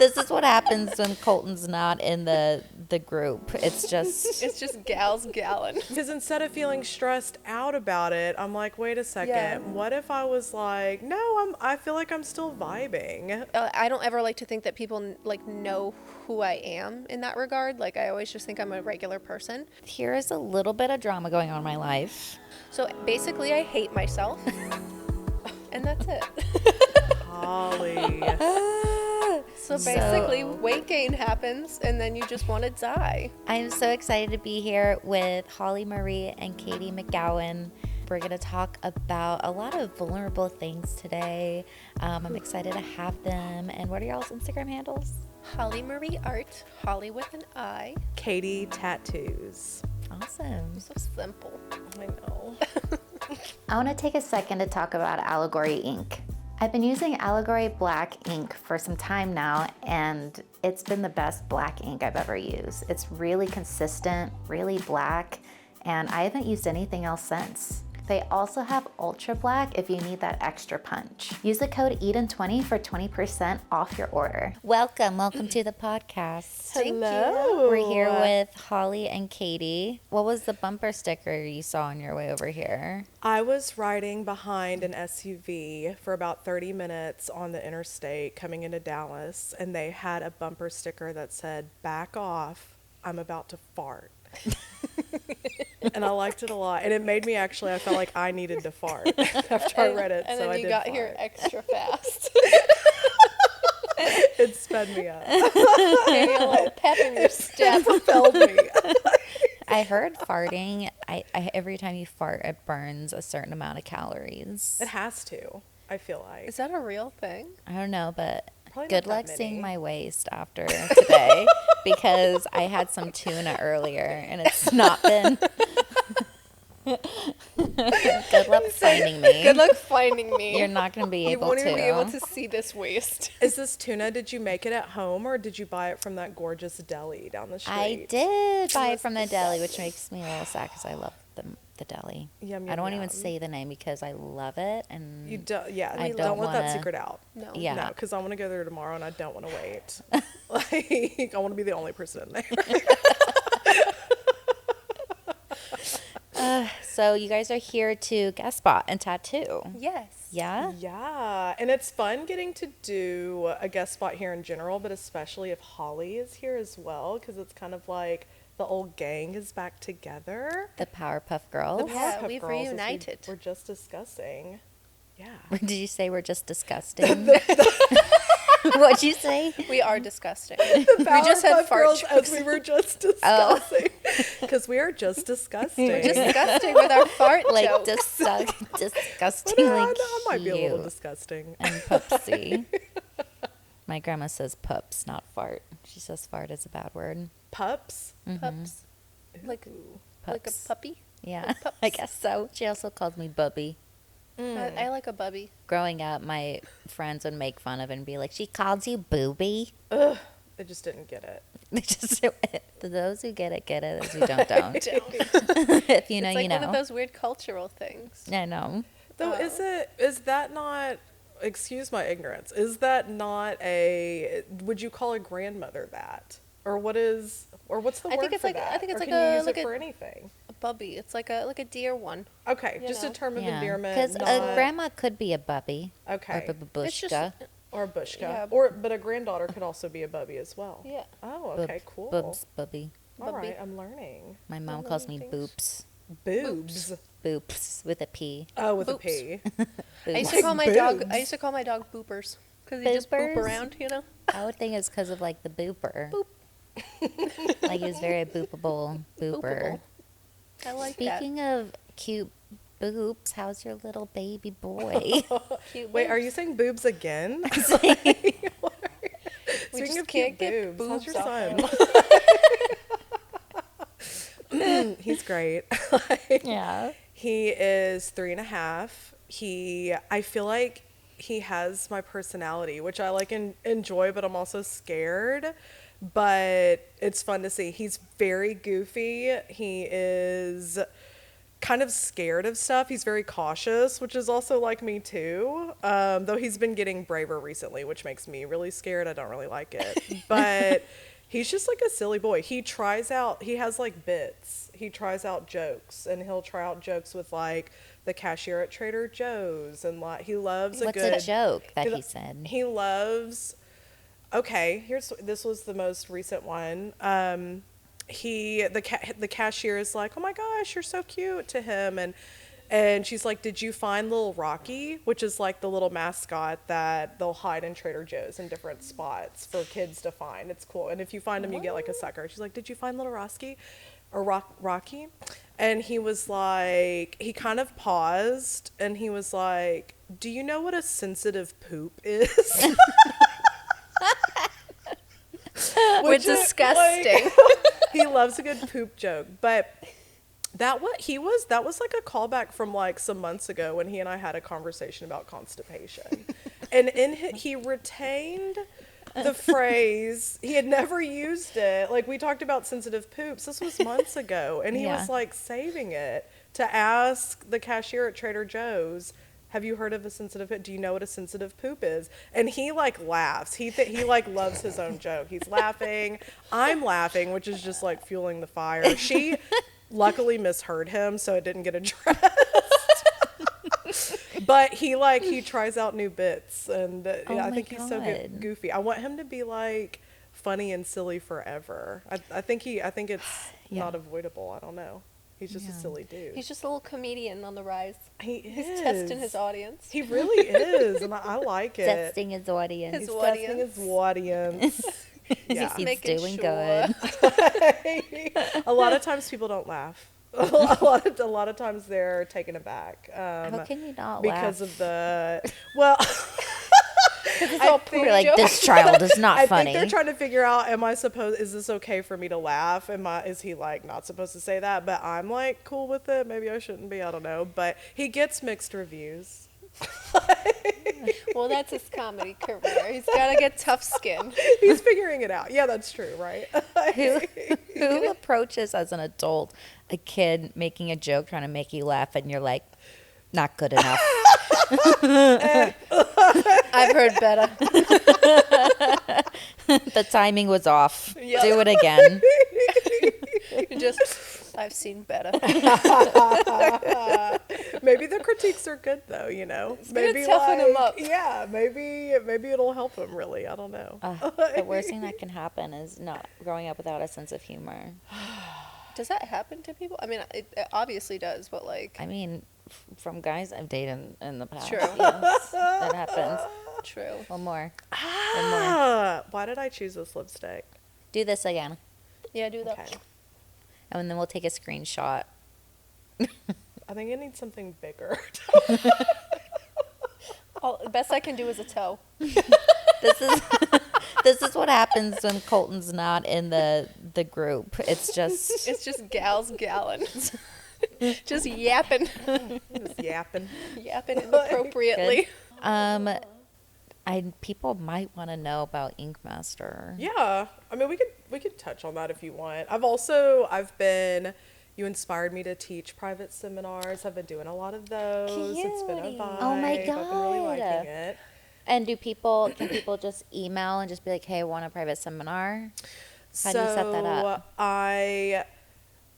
This is what happens when Colton's not in the group. It's just gals galling. Because instead of feeling stressed out about it, I'm like, wait a second. Yeah. What if I was like, no, I feel like I'm still vibing. I don't ever like to think that people like know who I am in that regard. Like I always just think I'm a regular person. here is a little bit of drama going on in my life. So basically I hate myself. And that's it. Holly. So basically weight gain happens and then you just want to die. I'm so excited to be here with Holli Marie and Katie McGowan. We're going to talk about a lot of vulnerable things today. I'm excited to have them. And what are y'all's Instagram handles? Holli Marie Art, Holly with an I. Katie Tattoos. Awesome. So simple. I know. I want to take a second to talk about Allegory ink. I've been using Allegory black ink for some time now, and it's been the best black ink I've ever used. It's really consistent, really black, and I haven't used anything else since. They also have Ultra Black if you need that extra punch. Use the code EDEN20 for 20% off your order. Welcome to the podcast. Hello. We're here with Holli and Katie. What was the bumper sticker you saw on your way over here? I was riding behind an SUV for about 30 minutes on the interstate coming into Dallas, and they had a bumper sticker that said, "Back off, I'm about to fart." And I liked it a lot. And it made me I felt like I needed to fart after I read it. And so then I you did got fart. here extra fast. It sped me up. Maybe a little pep in your step. Propelled me. I heard farting, I every time you fart, it burns a certain amount of calories. It has to, I feel like. Is that a real thing? I don't know, but Probably good not that luck many. seeing my waist after today because I had some tuna earlier and it's not been. Good luck finding me. Good luck finding me. You're not going to be You able won't to. even be able to see this waist. Is this tuna, did you make it at home or did you buy it from that gorgeous deli down the street? I did buy it from the deli, which makes me a little sad because I love the deli. Yum, I yum, don't even yum. say the name because I love it, and You don't, yeah, I don't, don't let that wanna- secret out. No. Yeah. No, because I want to go there tomorrow and I don't want to wait. Like, I want to be the only person in there. So you guys are here to guest spot and tattoo. Yes. Yeah? Yeah, and it's fun getting to do a guest spot here in general, but especially if Holly is here as well, because it's kind of like the old gang is back together. The Powerpuff Girls. Yeah, Powerpuff we've Girls, as reunited. We're just discussing. Yeah. Did you say we're just disgusting? What'd you say? We are disgusting. The We just had Powerpuff fart Girls, jokes. as we were just discussing. Because we are just disgusting. We're disgusting with our fart Like jokes. disgustingly I might be a little cute disgusting. and pupsy. My grandma says pups, not fart. She says fart is a bad word. Pups? Pups. Like, Ooh. like a Pups. puppy. Yeah, pups. I guess so. She also calls me Bubby. I like a bubby. Growing up, my friends would make fun of it and be like, "She calls you Booby." Ugh. I just didn't get it. They just to those who get it, those who don't. If you know, It's like you know. one of those weird cultural things. I know. Though, is that not, excuse my ignorance, is that not would you call a grandmother that? Or what's the I word think it's for like- that? I think it's Or like can you a- use like it a- for anything? A bubby. It's like a deer one. Okay, You just know. a term of Yeah, endearment. because not, a grandma could be a Bubby. Okay. Or a It's just- Babushka. Or a bushka. Yeah. But a granddaughter could also be a bubby as well. Yeah. Oh, okay, cool. Boobs, Bubby. All Bubby. right, I'm learning. My mom learning calls me things. Boops. Boobs. Boops with a P. Oh, with a Boops. P. I used Boops. to call my dog. Boobs. I used to call my dog Boopers because he just boop Boopers? around, you know. I would think it's because of like the booper. Boop. Like he was very boopable booper. Boopable. I like that. Speaking of cute boobs, how's your little baby boy? Cute Wait, are boobs. you saying boobs again? We Speaking just of can't cute get boobs, how's your boobs son? He's great. Yeah. He is 3.5. I feel like he has my personality, which I like enjoy, but I'm also scared. But it's fun to see. He's very goofy. He is kind of scared of stuff. He's very cautious, which is also like me too. Though he's been getting braver recently, which makes me really scared. I don't really like it. But he's just like a silly boy. He has like bits. He tries out jokes, and he'll try out jokes with like the cashier at Trader Joe's, and like he loves What's a joke that he said? He loves. Okay, this was the most recent one. The cashier is like, "Oh my gosh, you're so cute," to him, and she's like, "Did you find little Rocky?" Which is like the little mascot that they'll hide in Trader Joe's in different spots for kids to find. It's cool, and if you find him, you get like a sucker. She's like, "Did you find little Rocky?" Or Rocky? And he was like, he kind of paused, and he was like, "Do you know what a sensitive poop is?" Which is disgusting. Like, he loves a good poop joke, but that was like a callback from like some months ago when he and I had a conversation about constipation, and he retained the phrase. He had never used it. Like, we talked about sensitive poops. This was months ago, and he was like saving it to ask the cashier at Trader Joe's, "Have you heard of a sensitive poop? Do you know what a sensitive poop is?" And he like laughs. He like loves his own joke. He's laughing. I'm laughing, which is just like fueling the fire. She luckily misheard him, so it didn't get addressed. But he tries out new bits, and I think he's so goofy. I want him to be like funny and silly forever. I think it's not avoidable. I don't know. He's just a silly dude. He's just a little comedian on the rise. He's testing his audience. He really is, and I like it. Testing his audience. He's testing his audience. Yeah. He's doing good. A lot of times people don't laugh. A lot of times they're taken aback. How can you not because laugh? of the well. We're like, this child is not I funny. think they're trying to figure out, is this okay for me to laugh? Is he like not supposed to say that? But I'm like cool with it. Maybe I shouldn't be. I don't know. But he gets mixed reviews. Well, that's his comedy career. He's got to get tough skin. He's figuring it out. Yeah, that's true, right? Who approaches as an adult a kid making a joke trying to make you laugh, and you're like, not good enough? I've heard better. The timing was off. Yep. Do it again. I've seen better. Maybe the critiques are good though, you know. Maybe toughen him up. Yeah, maybe it'll help him. Really, I don't know. The worst thing that can happen is not growing up without a sense of humor. Does that happen to people? I mean, it obviously does, but like. I mean, from guys I've dated in the past. True. Yes, that happens. True. One more. Why did I choose this lipstick? Do this again. Yeah, do that. Okay. And then we'll take a screenshot. I think I need something bigger. The best I can do is a toe. This is what happens when Colton's not in the group. It's just gals galling. Just yapping. Just yapping. Yapping inappropriately. People might want to know about Ink Master. Yeah, I mean we could touch on that if you want. You inspired me to teach private seminars. I've been doing a lot of those. It's been a vibe. Oh my I've been really liking it. And can people just email and just be like, hey, I want a private seminar? How do you set that up?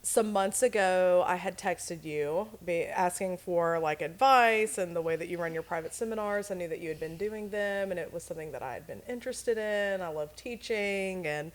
Some months ago, I had texted you asking for like advice and the way that you run your private seminars. I knew that you had been doing them, and it was something that I had been interested in. I love teaching, and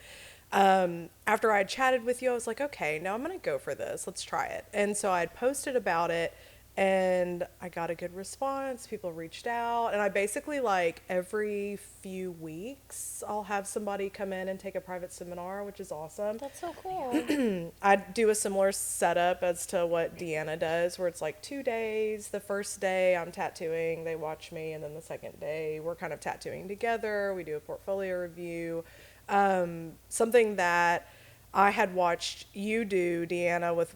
after I had chatted with you, I was like, okay, now I'm going to go for this. Let's try it. And so I had posted about it, and I got a good response. People reached out, and I basically like every few weeks I'll have somebody come in and take a private seminar, which is awesome. That's so cool. I do a similar setup as to what Deanna does, where it's like 2 days. The first day I'm tattooing, they watch me, and then the second day we're kind of tattooing together. We do a portfolio review. Something that I had watched you do, Deanna, with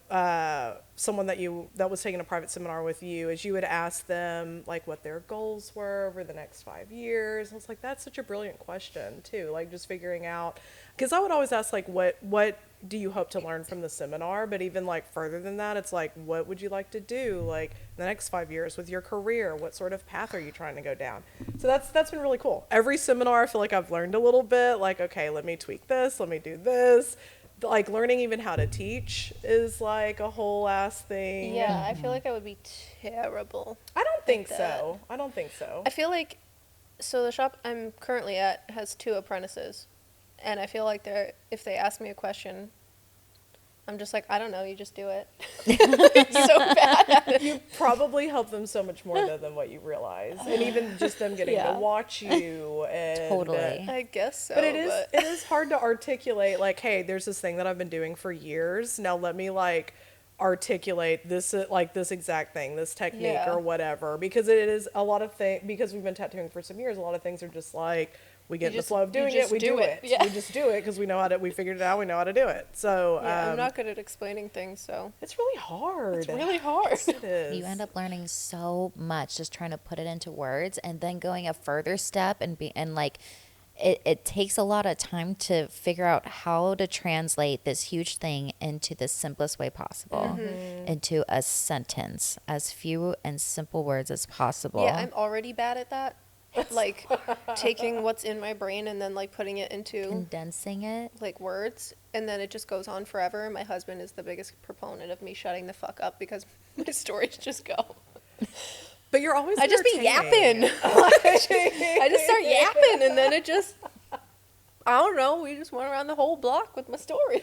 someone that was taking a private seminar with you, is you would ask them like what their goals were over the next 5 years. I was like, that's such a brilliant question too. Like just figuring out, because I would always ask like, what do you hope to learn from the seminar? But even like further than that, it's like, what would you like to do like the next 5 years with your career? What sort of path are you trying to go down? So that's been really cool. Every seminar, I feel like I've learned a little bit. Like, okay, let me tweak this. Let me do this. Like learning even how to teach is like a whole ass thing. Yeah, I feel like I would be terrible. I don't think that. so. I don't think so. I feel like, so the shop I'm currently at has 2 apprentices, and I feel like if they ask me a question, I'm just like, I don't know, you just do it. It's so bad at it. You probably help them so much more though than what you realize, and even just them getting to watch you. And, Totally. I guess so. But it is hard to articulate like, hey, there's this thing that I've been doing for years. Now let me like articulate this like this exact thing, this technique or whatever, because it is a lot of things, because we've been tattooing for some years, a lot of things are just like, we get in the flow of doing it, we do it. Yeah. We just do it because we figured it out, we know how to do it. So yeah, I'm not good at explaining things, so it's really hard. it's really hard. It is. You end up learning so much just trying to put it into words, and then going a further step and it takes a lot of time to figure out how to translate this huge thing into the simplest way possible, into a sentence, as few and simple words as possible. Yeah, I'm already bad at that. Like taking what's in my brain and then like putting it into condensing it. like words, and then it just goes on forever. My husband is the biggest proponent of me shutting the fuck up because my stories just go. But you're always I just be entertaining. yapping. I just start yapping, and then it just, I don't know, we just went around the whole block with my story.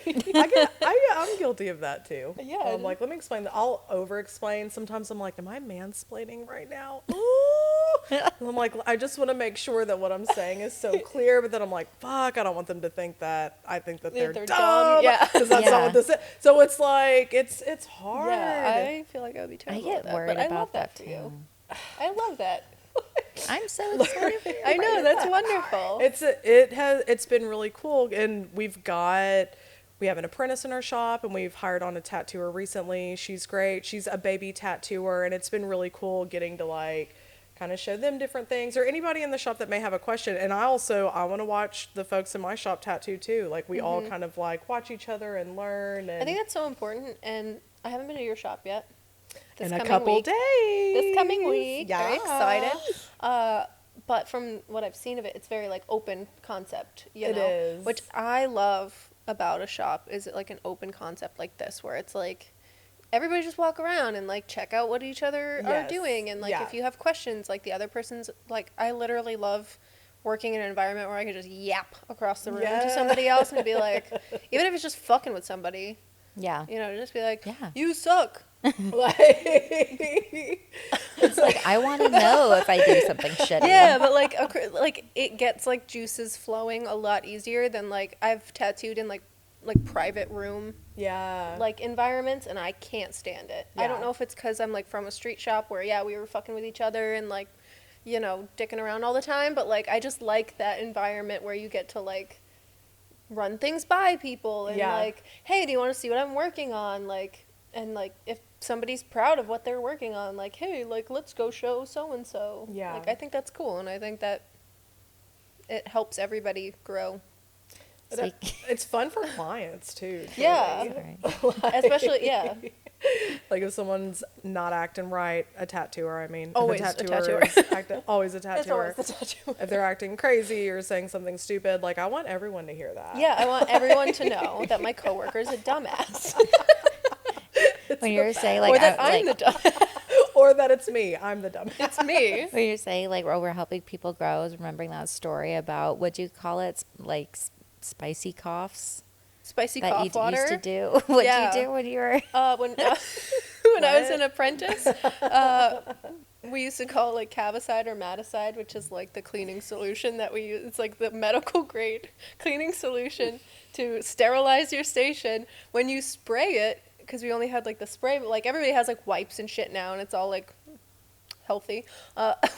I'm guilty of that too. Yeah. I'm like, let me explain that. I'll over explain. Sometimes I'm like, am I mansplaining right now? Ooh. And I'm like, I just want to make sure that what I'm saying is so clear, but then I'm like, fuck, I don't want them to think that I think that they're dumb. Yeah. Because that's not what this is. So it's like, it's hard. Yeah, I feel like I would be I terrible get at that, worried but I about love that for too. you. I love that. I'm so excited for you. I know, that's wonderful. It's been really cool, and we have an apprentice in our shop, and we've hired on a tattooer recently. She's great. She's a baby tattooer, and it's been really cool getting to like kind of show them different things, or anybody in the shop that may have a question. And I want to watch the folks in my shop tattoo too. Like we all kind of like watch each other and learn. And I think that's so important, and I haven't been to your shop yet. In a couple days. This coming week. Yeah. Very excited. But from what I've seen of it, it's very like open concept, you know? It is. Which I love about a shop, is it like an open concept like this, where it's like everybody just walk around and like check out what each other are doing, and like if you have questions, like the other person's, like I literally love working in an environment where I can just yap across the room to somebody else and be like, even if it's just fucking with somebody, Yeah. you know, just be like, Yeah. you suck. Like, It's like, I want to know if I do something shitty. Yeah, but like it gets like juices flowing a lot easier than like I've tattooed in like private room like environments, and I can't stand it. I don't know if it's because I'm like from a street shop where we were fucking with each other and like, you know, dicking around all the time, but like I just like that environment where you get to like run things by people and like, hey, do you want to see what I'm working on? Like, and like if somebody's proud of what they're working on, like, hey, like let's go show so and so. Like I think that's cool, and I think that it helps everybody grow. it's fun for clients too. Truly. Yeah. Right. Especially Like if someone's not acting right, a tattooer, I mean. Always if a tattooer. Always a tattooer. It's always the tattooer. If they're acting crazy or saying something stupid, like I want everyone to hear that. Yeah, I want everyone to know that my coworker's a dumbass. When you're saying like, or that I'm the dumbass. Or that it's me. I'm the dumbass. It's me. when you're saying like, oh, we're helping people grow, is remembering that story about, what'd you call it? Like spicy coughs Spicy that cough you water. used to do. What'd you do when you were? When I was an apprentice, we used to call it like Cavicide or Maticide, which is like the cleaning solution that we use. It's like the medical grade cleaning solution to sterilize your station. When you spray it, because we only had like the spray, but like everybody has like wipes and shit now, and it's all like healthy,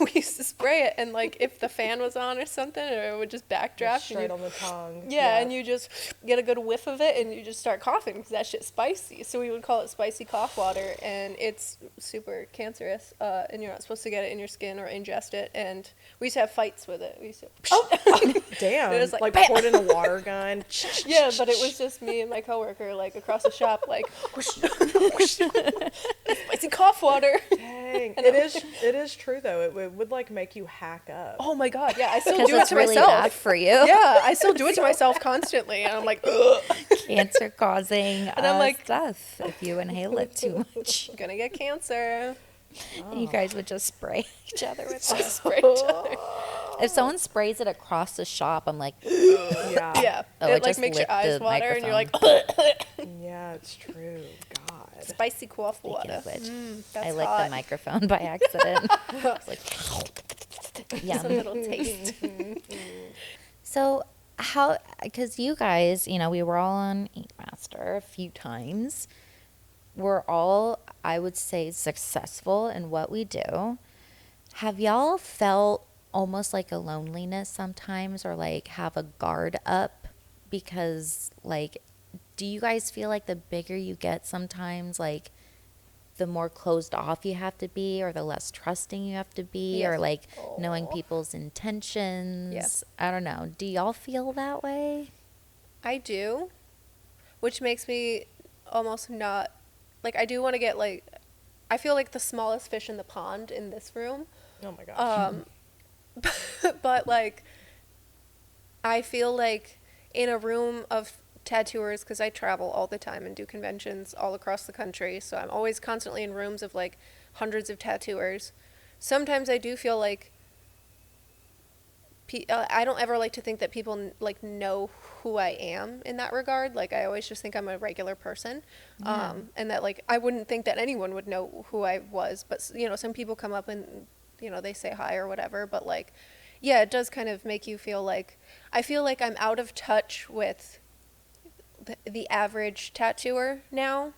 we used to spray it, and like if the fan was on or something, or it would just backdraft. Straight on the tongue. Yeah, and you just get a good whiff of it, and you just start coughing because that shit's spicy. So we would call it spicy cough water, and it's super cancerous, and you're not supposed to get it in your skin or ingest it. And we used to have fights with it. We used to. Damn. It was like bam! poured in a water gun. Yeah, but it was just me and my coworker, like across the shop, like whoosh, whoosh, spicy cough water. Dang. It is true though. It would like make you hack up. Oh my god, yeah, I still Because do it it's to really myself. bad for you. Yeah, I still do it to myself constantly, and I'm like, ugh. Cancer causing And I'm like, stuff if you inhale it too much. I'm gonna get cancer. And you guys would just spray each other with it. Spray each other. If someone sprays it across the shop, I'm like, Yeah. Yeah, Oh, it it like just makes your lit eyes the water, and you're like, Yeah, it's true. God. spicy cough speaking water. of which, That's I licked hot. the microphone by accident. It's like, It's a little taste. So how, because you guys, we were all on Ink Master a few times. We're all, I would say, successful in what we do. Have y'all felt almost like a loneliness sometimes, or like have a guard up? Because like, do you guys feel like the bigger you get sometimes, like the more closed off you have to be, or the less trusting you have to be, Yes. or like knowing people's intentions? Yeah. I don't know. Do y'all feel that way? I do, which makes me almost not, like, I do want to get, like, I feel like the smallest fish in the pond in this room. Oh my gosh. But like, I feel like in a room of tattooers, because I travel all the time and do conventions all across the country, so I'm always constantly in rooms of like hundreds of tattooers. Sometimes I do feel like I don't ever like to think that people like know who I am in that regard. Like, I always just think I'm a regular person, and that like I wouldn't think that anyone would know who I was. But some people come up and they say hi or whatever. But like, yeah, it does kind of make you feel like, I feel like I'm out of touch with the average tattooer now,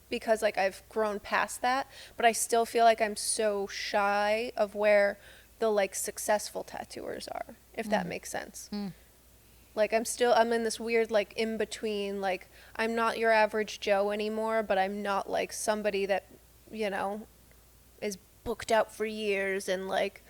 because like I've grown past that. But I still feel like I'm so shy of where the like successful tattooers are, if that makes sense. Like I'm in this weird like in between, like I'm not your average Joe anymore, but I'm not like somebody that is booked out for years and like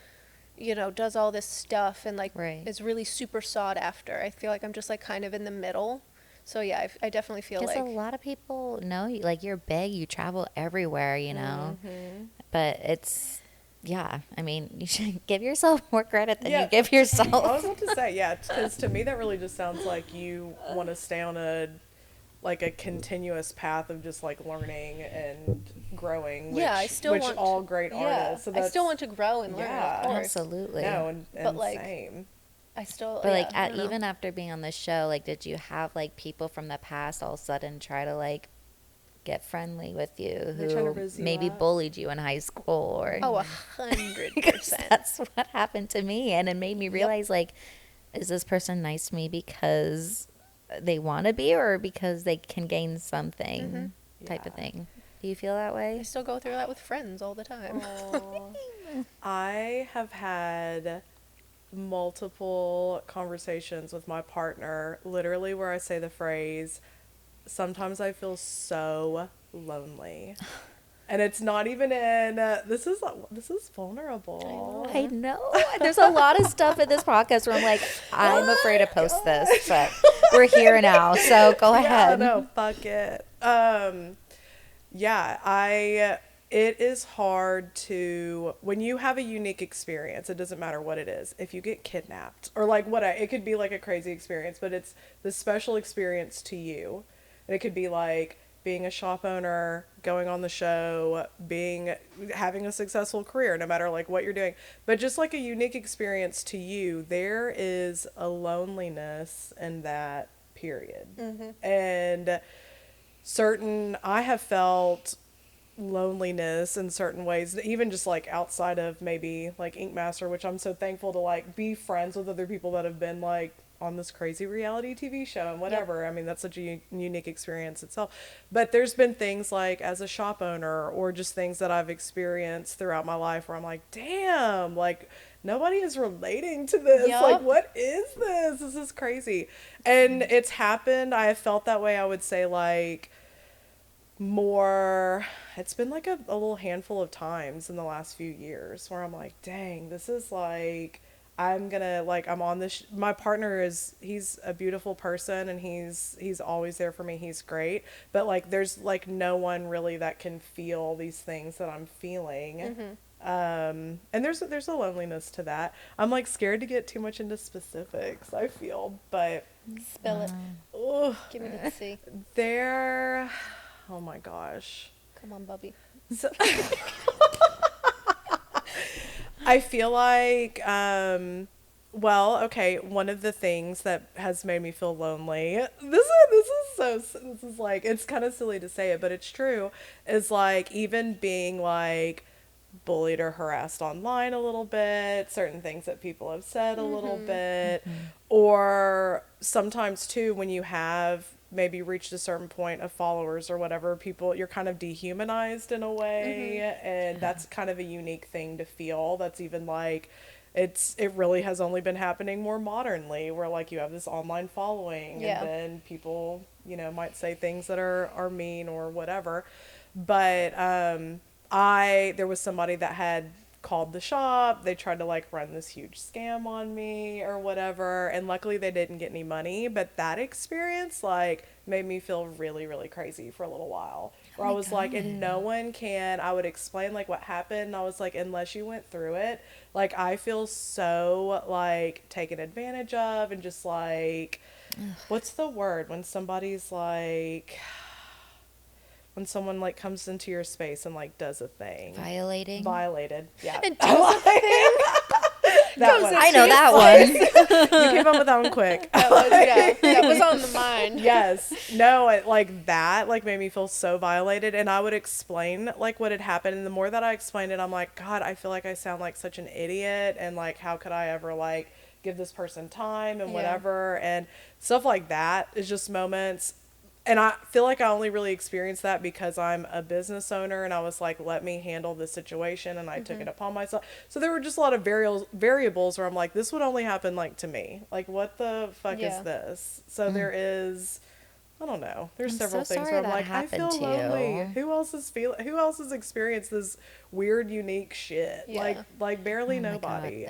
does all this stuff and like is really super sought after. I feel like I'm just like kind of in the middle. So yeah, I definitely feel like, because a lot of people know you, like you're big, you travel everywhere, but it's, yeah, I mean, you should give yourself more credit than you give yourself. I was about to say, yeah, because to me that really just sounds like you want to stay on a continuous path of just like learning and growing. Which, I still which want all great artists. So I still want to grow and learn. Yeah, of course. Absolutely. No, and But, like, same. I still. But yeah, like I don't know. even after being on the show, like did you have like people from the past all of a sudden try to like get friendly with you They're trying to who rizz you maybe up? bullied you in high school, or 100%. that's what happened to me, and it made me realize like, is this person nice to me because they want to be, or because they can gain something type of thing? Do you feel that I way? still go through that with friends all the time. I have had multiple conversations with my partner, literally where I say the phrase, sometimes I feel so lonely. And it's not even in, this is vulnerable. I know. There's a lot of stuff in this podcast where I'm like, I'm afraid to post this, but we're here now, so go ahead. No, fuck it. It is hard to, when you have a unique experience, it doesn't matter what it is. If you get kidnapped or like it could be like a crazy experience, but it's the special experience to you. And it could be like being a shop owner, going on the show, having a successful career, no matter like what you're doing, but just like a unique experience to you, there is a loneliness in that period. And I have felt loneliness in certain ways, even just like outside of maybe like Ink Master, which I'm so thankful to like be friends with other people that have been like on this crazy reality TV show and whatever. I mean, that's such a unique experience itself. But there's been things like as a shop owner or just things that I've experienced throughout my life where I'm like, damn, like nobody is relating to this. Like, what is this? This is crazy. And it's happened. I have felt that way, I would say, like, more, it's been like a little handful of times in the last few years where I'm like, dang, this is like, I'm gonna, like, I'm on this, my partner is, he's a beautiful person and he's always there for me. He's great. But like, there's like no one really that can feel these things that I'm feeling. And there's a loneliness to that. I'm like scared to get too much into specifics, I feel, but spill it. Ugh, Give me the tea. there, oh my gosh. Come on, Bubby. So, I feel like, well, okay, one of the things that has made me feel lonely, this is like, it's kind of silly to say it, but it's true, is like even being like bullied or harassed online a little bit, certain things that people have said a little bit, or sometimes too when you have maybe reached a certain point of followers or whatever, people, you're kind of dehumanized in a way, and that's kind of a unique thing to feel. That's even like, it really has only been happening more modernly, where like you have this online following, and then people, you know, might say things that are mean or whatever. But there was somebody that had called the shop. They tried to like run this huge scam on me or whatever, and luckily they didn't get any money, but that experience like made me feel really, really crazy for a little while, where I was like, and no one can, I would explain like what happened, and I was like, unless you went through it, like I feel so like taken advantage of, and just like, what's the word when somebody's like, when someone like comes into your space and like does a thing. Violated. Yeah. And does a thing. That one. I know that one. You came up with that one quick. That was on the mind. Yes. No, like that like made me feel so violated, and I would explain like what had happened, and the more that I explained it, I'm like, God, I feel like I sound like such an idiot, and like how could I ever like give this person time and whatever, and stuff like that is just moments. And I feel like I only really experienced that because I'm a business owner, and I was like, let me handle this situation, and I took it upon myself. So there were just a lot of variables where I'm like, this would only happen like to me. Like, what the fuck is this? So there is, I don't know. There's several things where I'm like, I feel lonely. Who else has experienced this weird, unique shit? Like barely nobody.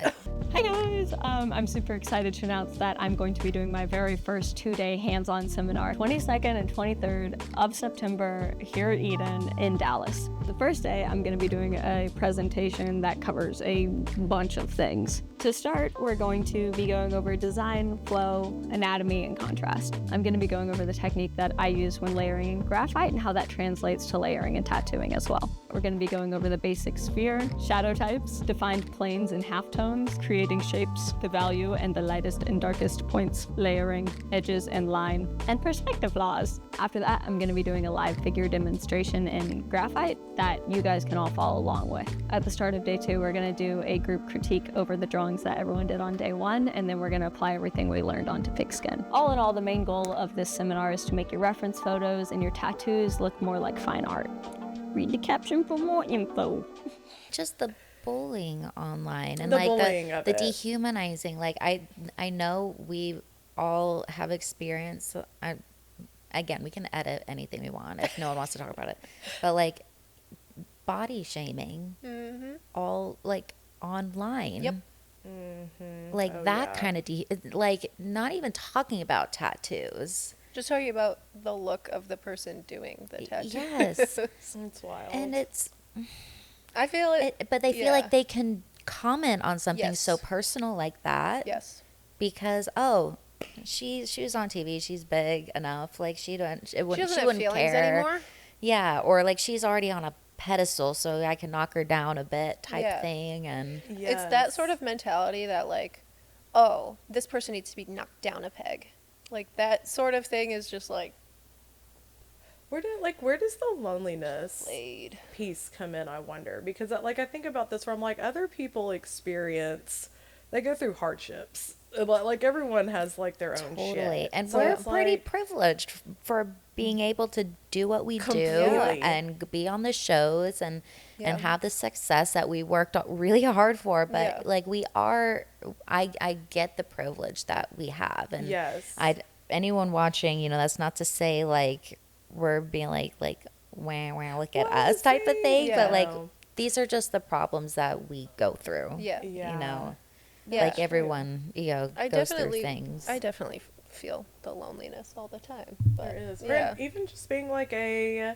Hi guys, I'm super excited to announce that I'm going to be doing my very first 2-day hands-on seminar, 22nd and 23rd of September here at Eden in Dallas. The first day, I'm going to be doing a presentation that covers a bunch of things. To start, we're going to be going over design, flow, anatomy, and contrast. I'm going to be going over the technique that I use when layering in graphite and how that translates to layering and tattooing as well. We're going to be going over the basic sphere, shadow types, defined planes and halftones, creating shapes, the value and the lightest and darkest points, layering, edges and line, and perspective laws. After that, I'm going to be doing a live figure demonstration in graphite that you guys can all follow along with. At the start of day 2, we're going to do a group critique over the drawings that everyone did on day 1, and then we're going to apply everything we learned onto pigskin. All in all, the main goal of this seminar is to make your reference photos and your tattoos look more like fine art. Read the caption for more info. Just the bullying online and The like bullying the of it. dehumanizing. Like I know we all have experienced. Again, we can edit anything we want if no one wants to talk about it. But like body shaming, all like online. Yep. Like that kind of like not even talking about tattoos. Just talking about the look of the person doing the tattoo. Yes. It's wild. And it's I feel it. but they feel like they can comment on something so Yes. personal like that. Yes. Because she was on TV, she's big enough, like she She doesn't wouldn't have feelings care anymore. Yeah, or like she's already on a pedestal, so I can knock her down a bit type thing. And It's that sort of mentality that like, oh, this person needs to be knocked down a peg. Like that sort of thing is just like where does the loneliness laid. piece come in, I wonder? Because like I think about this where I'm like, other people they go through hardships, Like everyone has like their own Totally. shit. And So we're it's pretty like, privileged for being able to do what we do Completely. and be on the shows and Yeah. have the success that we worked really hard for. But Yeah. like I get the privilege that we have. And Yes. anyone watching, that's not to say like we're being like wah, wah, look at Well, us type of see, thing. But like no. these are just the problems that we go through. Yeah. Yeah. Yeah. Like everyone, goes through things. I definitely feel the loneliness all the time. But There is. yeah. Even just being like a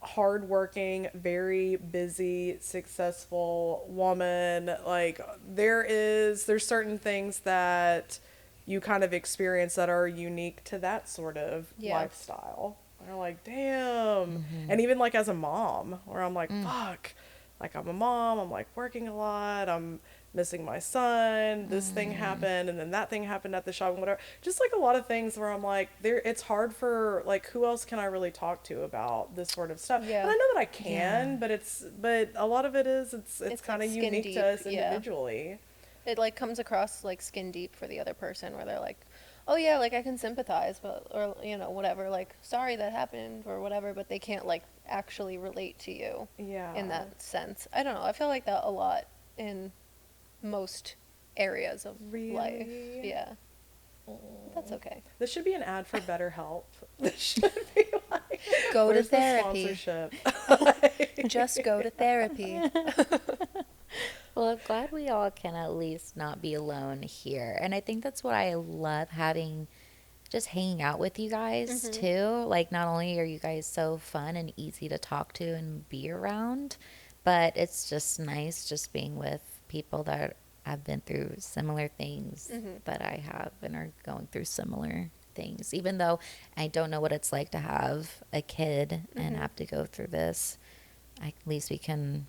hardworking, very busy, successful woman, like there's certain things that you kind of experience that are unique to that sort of Yeah. lifestyle. And you're like, damn. And even like as a mom, where I'm like, fuck. Like I'm a mom, I'm like working a lot, I'm missing my son, this thing happened, and then that thing happened at the shop and whatever. Just like a lot of things where I'm like, it's hard for like who else can I really talk to about this sort of stuff? Yeah. And I know that I can, but a lot of it is it's kind like of skin unique deep, to us yeah. individually. It like comes across like skin deep for the other person where they're like, oh yeah, like I can sympathize, but or whatever, like sorry that happened or whatever, but they can't like actually relate to you Yeah. in that sense. I don't know. I feel like that a lot in most areas of life. Really? Yeah. That's okay. This should be an ad for BetterHelp. This should be like, Go to where's the therapy. sponsorship? Just go to therapy. Well, I'm glad we all can at least not be alone here. And I think that's what I love just hanging out with you guys too. Like, not only are you guys so fun and easy to talk to and be around, but it's just nice just being with people that have been through similar things that I have and are going through similar things. Even though I don't know what it's like to have a kid and have to go through this, at least we can,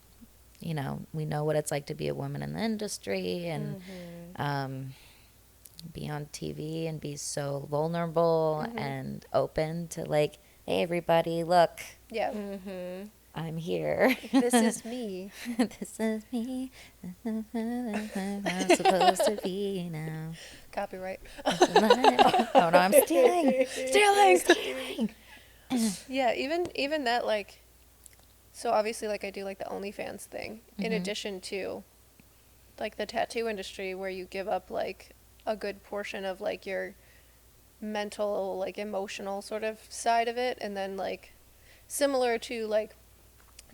we know what it's like to be a woman in the industry and be on TV and be so vulnerable and open to like, hey, everybody, look, Yeah. I'm here. This is me. This is me. I'm supposed to be now. Copyright. Oh no, I'm stealing. Yeah, even that, like, so obviously, like, I do like the OnlyFans thing in addition to like the tattoo industry, where you give up like a good portion of like your mental, like emotional sort of side of it, and then like similar to like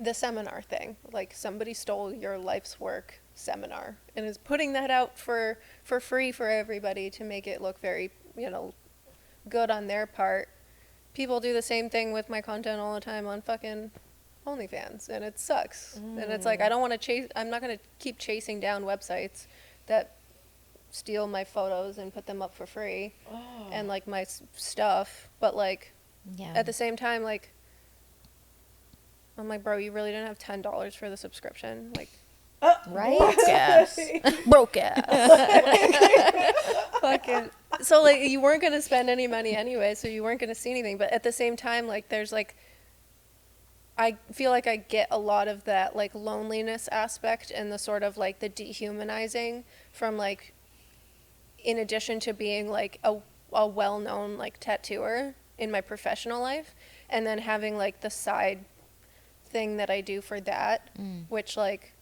the seminar thing, like somebody stole your life's work seminar and is putting that out for free for everybody to make it look very good on their part. People do the same thing with my content all the time on fucking OnlyFans, and it sucks. And it's like, I'm not going to keep chasing down websites that steal my photos and put them up for free and like my stuff, but like at the same time, like I'm like, bro, you really didn't have $10 for the subscription, like Right? broke ass. Fucking. So like you weren't gonna spend any money anyway, so you weren't gonna see anything. But at the same time, like there's like, I feel like I get a lot of that like loneliness aspect and the sort of like the dehumanizing from like, in addition to being like a well-known like tattooer in my professional life, and then having like the side thing that I do for that, which like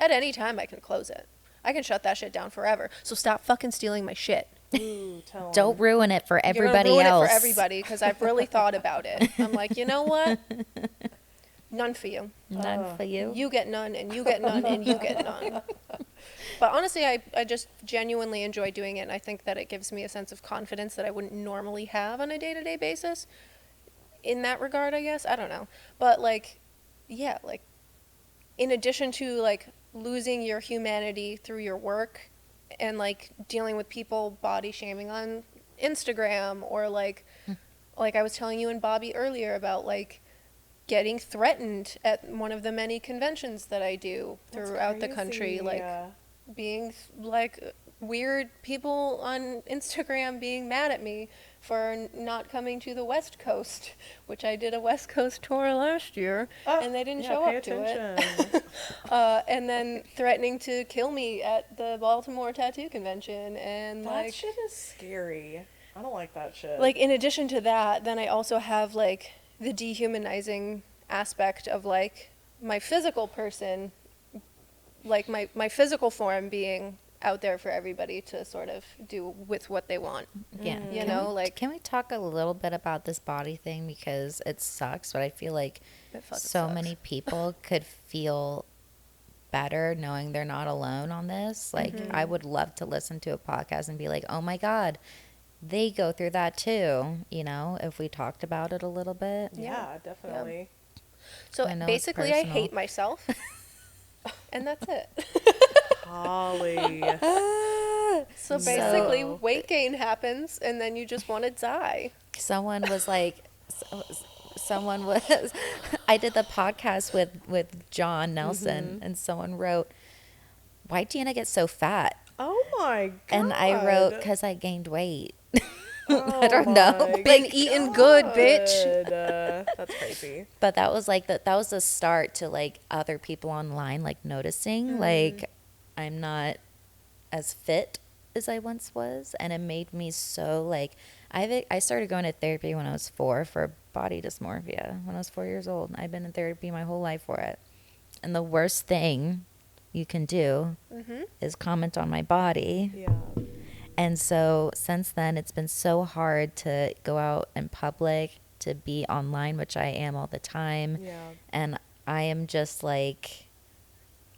at any time I can close it. I can shut that shit down forever. So stop fucking stealing my shit. Ooh, tell 'em. Don't ruin it for You're gonna everybody ruin else. it for everybody, because I've really thought about it. I'm like, you know what? None for you. None for you. You get none, and you get none, and you get none. But honestly, I just genuinely enjoy doing it, and I think that it gives me a sense of confidence that I wouldn't normally have on a day-to-day basis. In that regard, I guess. I don't know. But, like, yeah, like, in addition to, like, losing your humanity through your work and, like, dealing with people body shaming on Instagram, or, like I was telling you and Bobby earlier about, like, getting threatened at one of the many conventions that I do throughout the country, like being like weird people on Instagram being mad at me for not coming to the West Coast, which I did a West Coast tour last year, and they didn't show up to it. And then threatening to kill me at the Baltimore Tattoo Convention, and That shit is scary. I don't like that shit. like, in addition to that, then I also have, like, the dehumanizing aspect of, like, my physical person, like, my physical form being out there for everybody to sort of do with what they want. Yeah. You know, like, Can we talk a little bit about this body thing, because it sucks, but I feel like it fucking so sucks. many people could feel better knowing they're not alone on this. Like, I would love to listen to a podcast and be like, oh my God, they go through that too, you know, if we talked about it a little bit. yeah, definitely. So I know it's basically, I personal. hate myself, and that's it. Holly. So basically, weight gain happens, and then you just want to die. Someone was like, someone was, I did the podcast with John Nelson, and someone wrote, why'd Deanna get so fat? Oh my God. And I wrote, because I gained weight. Oh I don't know. my Been eating good, bitch. God. That's crazy. But that was like, that was the start to like other people online, like noticing, like, I'm not as fit as I once was. And it made me so like, I started going to therapy when I was 4 for body dysmorphia, when I was 4 years old. I've been in therapy my whole life for it. And the worst thing you can do is comment on my body. Yeah. And so since then, it's been so hard to go out in public, to be online, which I am all the time. Yeah. And I am just like,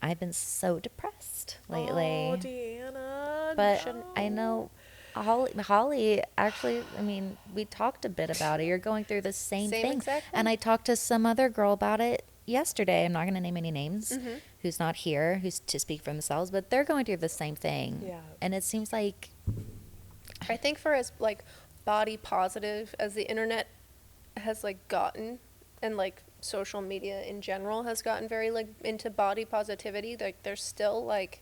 I've been so depressed lately. Oh, Deanna. But no. I know Holly, actually, I mean, we talked a bit about it. You're going through the same thing. exact And I talked to some other girl about it yesterday. I'm not going to name any names, who's not here, who's to speak for themselves, but they're going through the same thing. Yeah. And it seems like, I think for as like body positive as the internet has like gotten, and like social media in general has gotten very like into body positivity, like there's still like,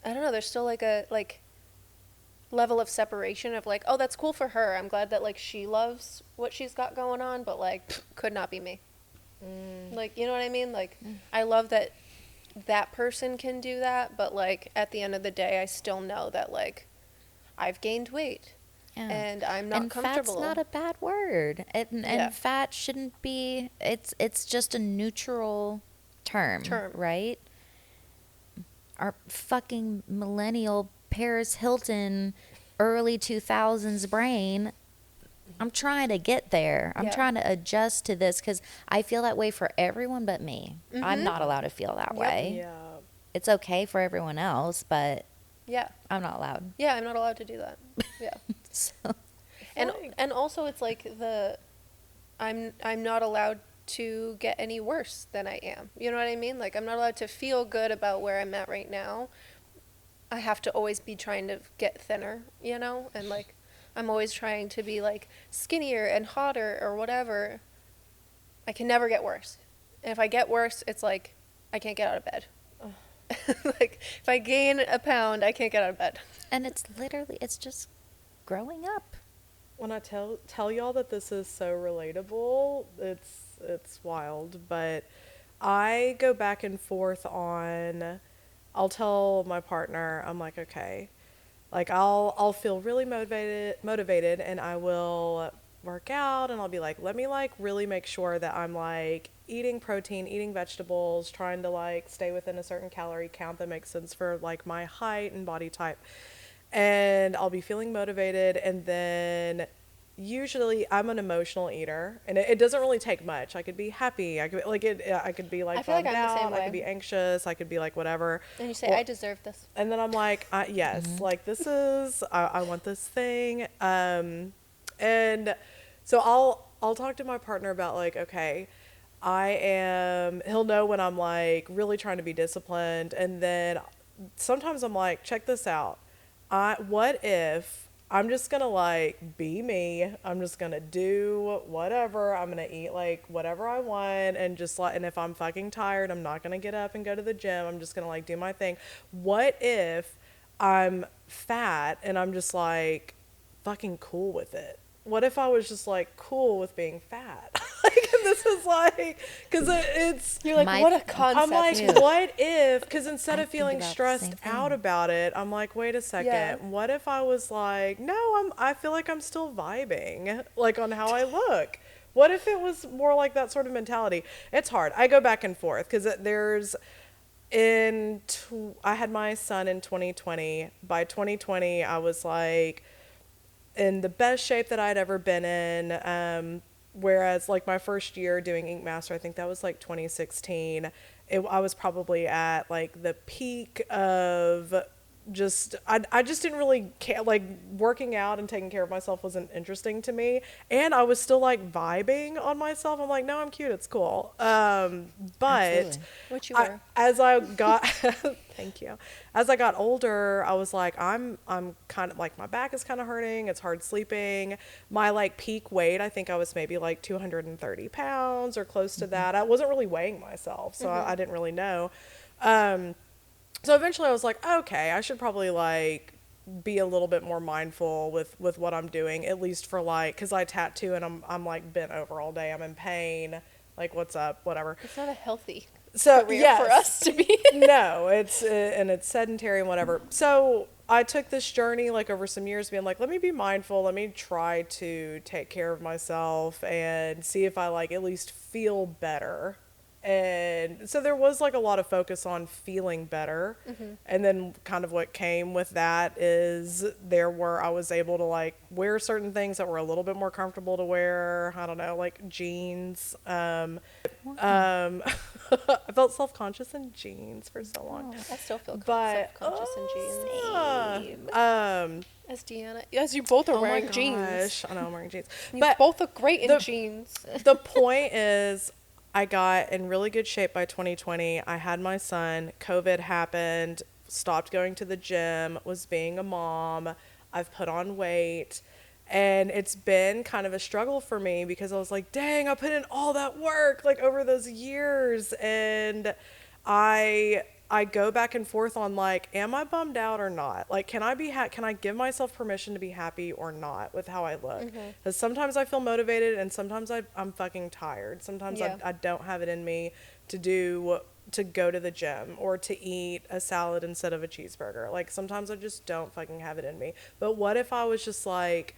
I don't know, there's still like a like level of separation of like, oh, that's cool for her, I'm glad that like she loves what she's got going on, but like could not be me. Like, you know what I mean? Like, I love that that person can do that, but like at the end of the day, I still know that like I've gained weight and I'm not comfortable. Fat's not a bad word. And fat shouldn't be, it's just a neutral term, right? Our fucking millennial Paris Hilton early 2000s brain, I'm trying to get there. I'm trying to adjust to this because I feel that way for everyone but me. I'm not allowed to feel that way. Yeah. It's okay for everyone else, but Yeah. I'm not allowed. Yeah, I'm not allowed to do that. Yeah. So, And also it's like I'm not allowed to get any worse than I am. You know what I mean? Like, I'm not allowed to feel good about where I'm at right now. I have to always be trying to get thinner, you know? And like, I'm always trying to be like skinnier and hotter or whatever. I can never get worse. And if I get worse, it's like I can't get out of bed. Like, if I gain a pound, I can't get out of bed. and it's just growing up. When I tell y'all that this is so relatable, it's wild. But I go back and forth on. I'll tell my partner, I'm like, okay, like I'll feel really motivated, and I will work out, and I'll be like, let me like really make sure that I'm like eating protein, eating vegetables, trying to like stay within a certain calorie count that makes sense for like my height and body type. And I'll be feeling motivated, and then usually I'm an emotional eater, and it doesn't really take much. I could be happy, I could be like I feel like bummed I'm the same out, I way. could be anxious, I could be like whatever. And you say, Or- I deserve this. and then I'm like, yes, like this is, I want this thing. And so I'll talk to my partner about like, okay, he'll know when I'm like really trying to be disciplined. And then sometimes I'm like, check this out. What if I'm just gonna like be me. I'm just gonna do whatever. I'm gonna eat like whatever I want and just like, and if I'm fucking tired, I'm not gonna get up and go to the gym. I'm just gonna like do my thing. What if I'm fat and I'm just like fucking cool with it? What if I was just like cool with being fat? Like, this is like, because it's, You're like, what a concept. I'm like, too. what if, because instead I of feeling think about the stressed same thing. out about it, I'm like, wait a second, Yeah. what if I was like, no, I feel like I'm still vibing, like on how I look. What if it was more like that sort of mentality? It's hard. I go back and forth because I had my son in 2020. By 2020, I was like in the best shape that I'd ever been in. Whereas like my first year doing Ink Master, I think that was like 2016. I was probably at like the peak of just, I just didn't really care, like working out and taking care of myself wasn't interesting to me. And I was still like vibing on myself. I'm like, no, I'm cute. It's cool. But Absolutely. Which you were. as I got, thank you. As I got older, I was like, I'm kind of like, my back is kind of hurting. It's hard sleeping. My like peak weight, I think I was maybe like 230 pounds or close to that. I wasn't really weighing myself, so I didn't really know. So eventually I was like, okay, I should probably like be a little bit more mindful with what I'm doing, at least for like, cause I tattoo and I'm like bent over all day. I'm in pain. Like, what's up? Whatever. It's not a healthy So career yes. for us to be. No, it's and it's sedentary and whatever. So I took this journey like over some years, being like, let me be mindful. Let me try to take care of myself and see if I like at least feel better. And so there was like a lot of focus on feeling better. And then kind of what came with that is I was able to like wear certain things that were a little bit more comfortable to wear. I don't know, like jeans. I felt self-conscious in jeans for so long. I still feel But self-conscious in jeans. As Deanna, as you both are oh my wearing jeans. gosh, I know I'm wearing jeans. You But both look great in jeans. the point is, I got in really good shape by 2020. I had my son. COVID happened. Stopped going to the gym. Was being a mom. I've put on weight. And it's been kind of a struggle for me because I was like, dang, I put in all that work like over those years. And I go back and forth on like, am I bummed out or not? Like, can I give myself permission to be happy or not with how I look? Because sometimes I feel motivated and sometimes I'm fucking tired. Sometimes I don't have it in me to go to the gym or to eat a salad instead of a cheeseburger. Like, sometimes I just don't fucking have it in me. But what if I was just like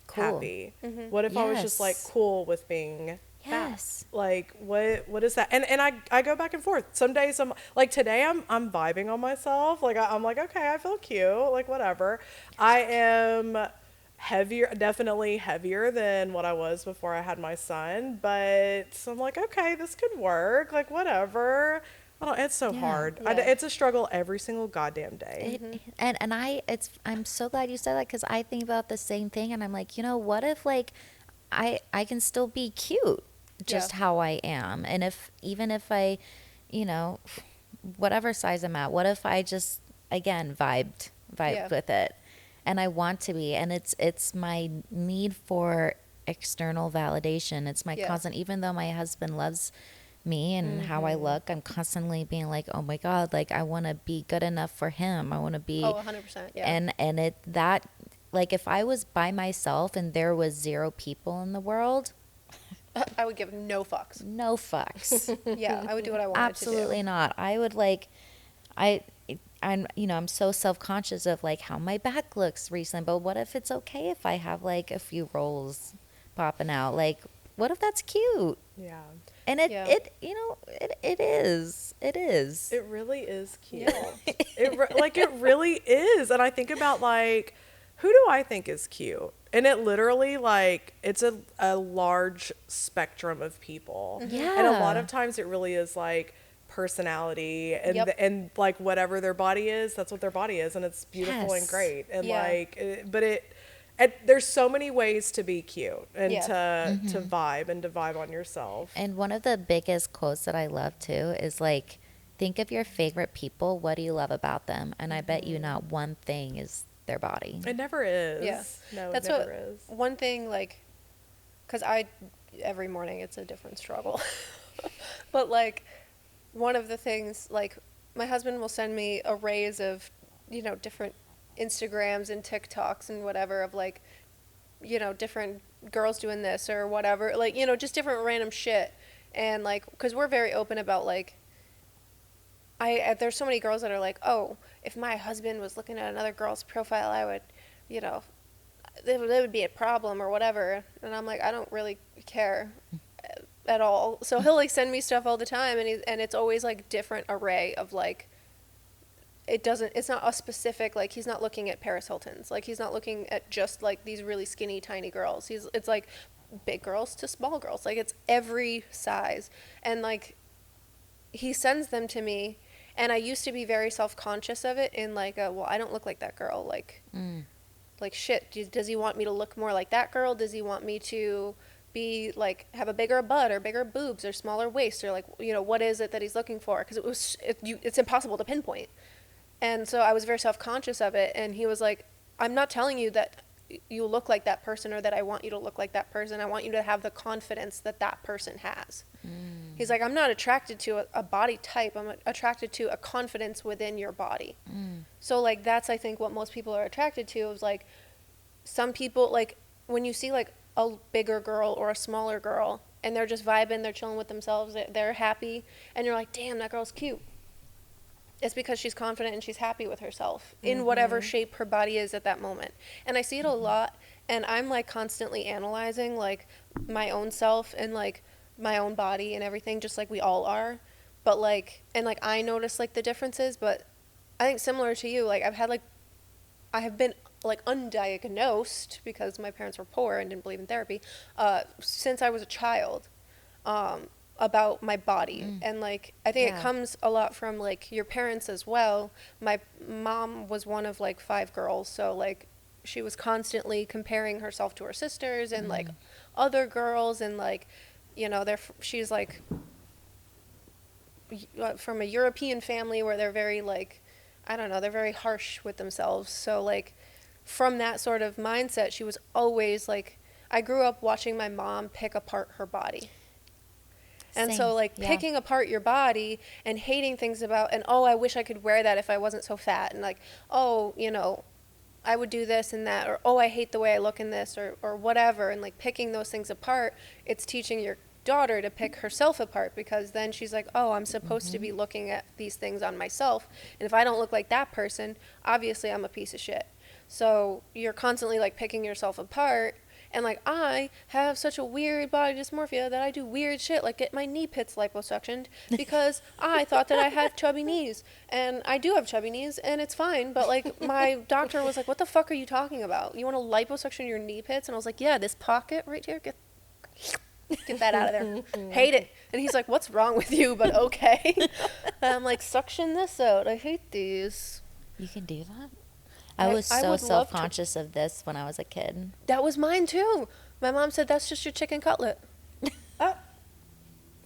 Cool. happy? What if I was just like Yes. cool with being Yes. fat? Like, what is that? And I go back and forth. Some days I'm like, today I'm vibing on myself. Like I'm like, okay, I feel cute, like whatever. I am heavier, definitely heavier than what I was before I had my son, but I'm like, okay, this could work, like whatever. I don't, it's so hard. Yeah. It's a struggle every single goddamn day. I'm so glad you said that because I think about the same thing and I'm like, what if like I can still be cute just how I am, and even if I, whatever size I'm at, what if I just again vibed with it, and I want to be, and it's my need for external validation. It's my constant, even though my husband loves me and how I look, I'm constantly being like, oh my God, like I want to be good enough for him. I want to be 100%. Yeah. and like if I was by myself and there was 0 people in the world, I would give no fucks. no fucks. Yeah, I would do what I wanted Absolutely to do. not. I would like, I'm so self-conscious of like how my back looks recently, but what if it's okay if I have like a few rolls popping out? Like, what if that's cute? Yeah. And it is. It really is cute. Yeah. It really is. And I think about like, who do I think is cute? And it literally like, it's a large spectrum of people. Yeah. And a lot of times it really is like personality and and like whatever their body is, that's what their body is. And it's beautiful and Yes. great. And Yeah. there's so many ways to be cute and to vibe on yourself. And one of the biggest quotes that I love too is like, think of your favorite people. What do you love about them? And I bet you not one thing is their body. It never is. Yeah. No, That's it never what, is. one thing, like, because every morning it's a different struggle. But, like, one of the things, like, my husband will send me arrays of, different Instagrams and TikToks and whatever of, like, different girls doing this or whatever. Like, just different random shit. And, like, because we're very open about, like, there's so many girls that are like, oh, if my husband was looking at another girl's profile, I would, there would be a problem or whatever. And I'm like, I don't really care at all. So he'll like send me stuff all the time, and it's always like different array of like, it's not a specific, like he's not looking at Paris Hilton's, like he's not looking at just like these really skinny tiny girls. It's like big girls to small girls, like it's every size. And like he sends them to me, and I used to be very self-conscious of it in like, well, I don't look like that girl, like like shit, does he want me to look more like that girl? Does he want me to be like have a bigger butt or bigger boobs or smaller waist, or like what is it that he's looking for? Because it's impossible to pinpoint. And so I was very self-conscious of it, and he was like, I'm not telling you that you look like that person or that I want you to look like that person. I want you to have the confidence that that person has. He's like, I'm not attracted to a body type. I'm attracted to a confidence within your body. So like that's I think what most people are attracted to is like some people, like when you see like a bigger girl or a smaller girl and they're just vibing, they're chilling with themselves, they're happy, and you're like, damn, that girl's cute. It's because she's confident and she's happy with herself in whatever shape her body is at that moment. And I see it a lot, and I'm like constantly analyzing like my own self and like my own body and everything, just like we all are. But like, and like I notice like the differences, but I think similar to you, like I have been like undiagnosed because my parents were poor and didn't believe in therapy since I was a child. About my body. And like I think it comes a lot from like your parents as well. My mom was one of like 5 girls, so like she was constantly comparing herself to her sisters and like other girls, and like she's like from a European family where they're very like, I don't know, they're very harsh with themselves. So like from that sort of mindset, she was always like, I grew up watching my mom pick apart her body. And Same. so like picking apart your body and hating things about, and oh, I wish I could wear that if I wasn't so fat, and like, oh, I would do this and that, or oh, I hate the way I look in this, or whatever. And like picking those things apart, it's teaching your daughter to pick herself apart, because then she's like, oh, I'm supposed to be looking at these things on myself, and if I don't look like that person, obviously I'm a piece of shit. So you're constantly like picking yourself apart. And like, I have such a weird body dysmorphia that I do weird shit, like get my knee pits liposuctioned because I thought that I had chubby knees. And I do have chubby knees, and it's fine. But like, my doctor was like, what the fuck are you talking about? You want to liposuction your knee pits? And I was like, yeah, this pocket right here, get that out of there. Hate it. And he's like, what's wrong with you? But okay. And I'm like, suction this out. I hate these. You can do that? I was so self-conscious of this when I was a kid. That was mine too. My mom said, that's just your chicken cutlet. I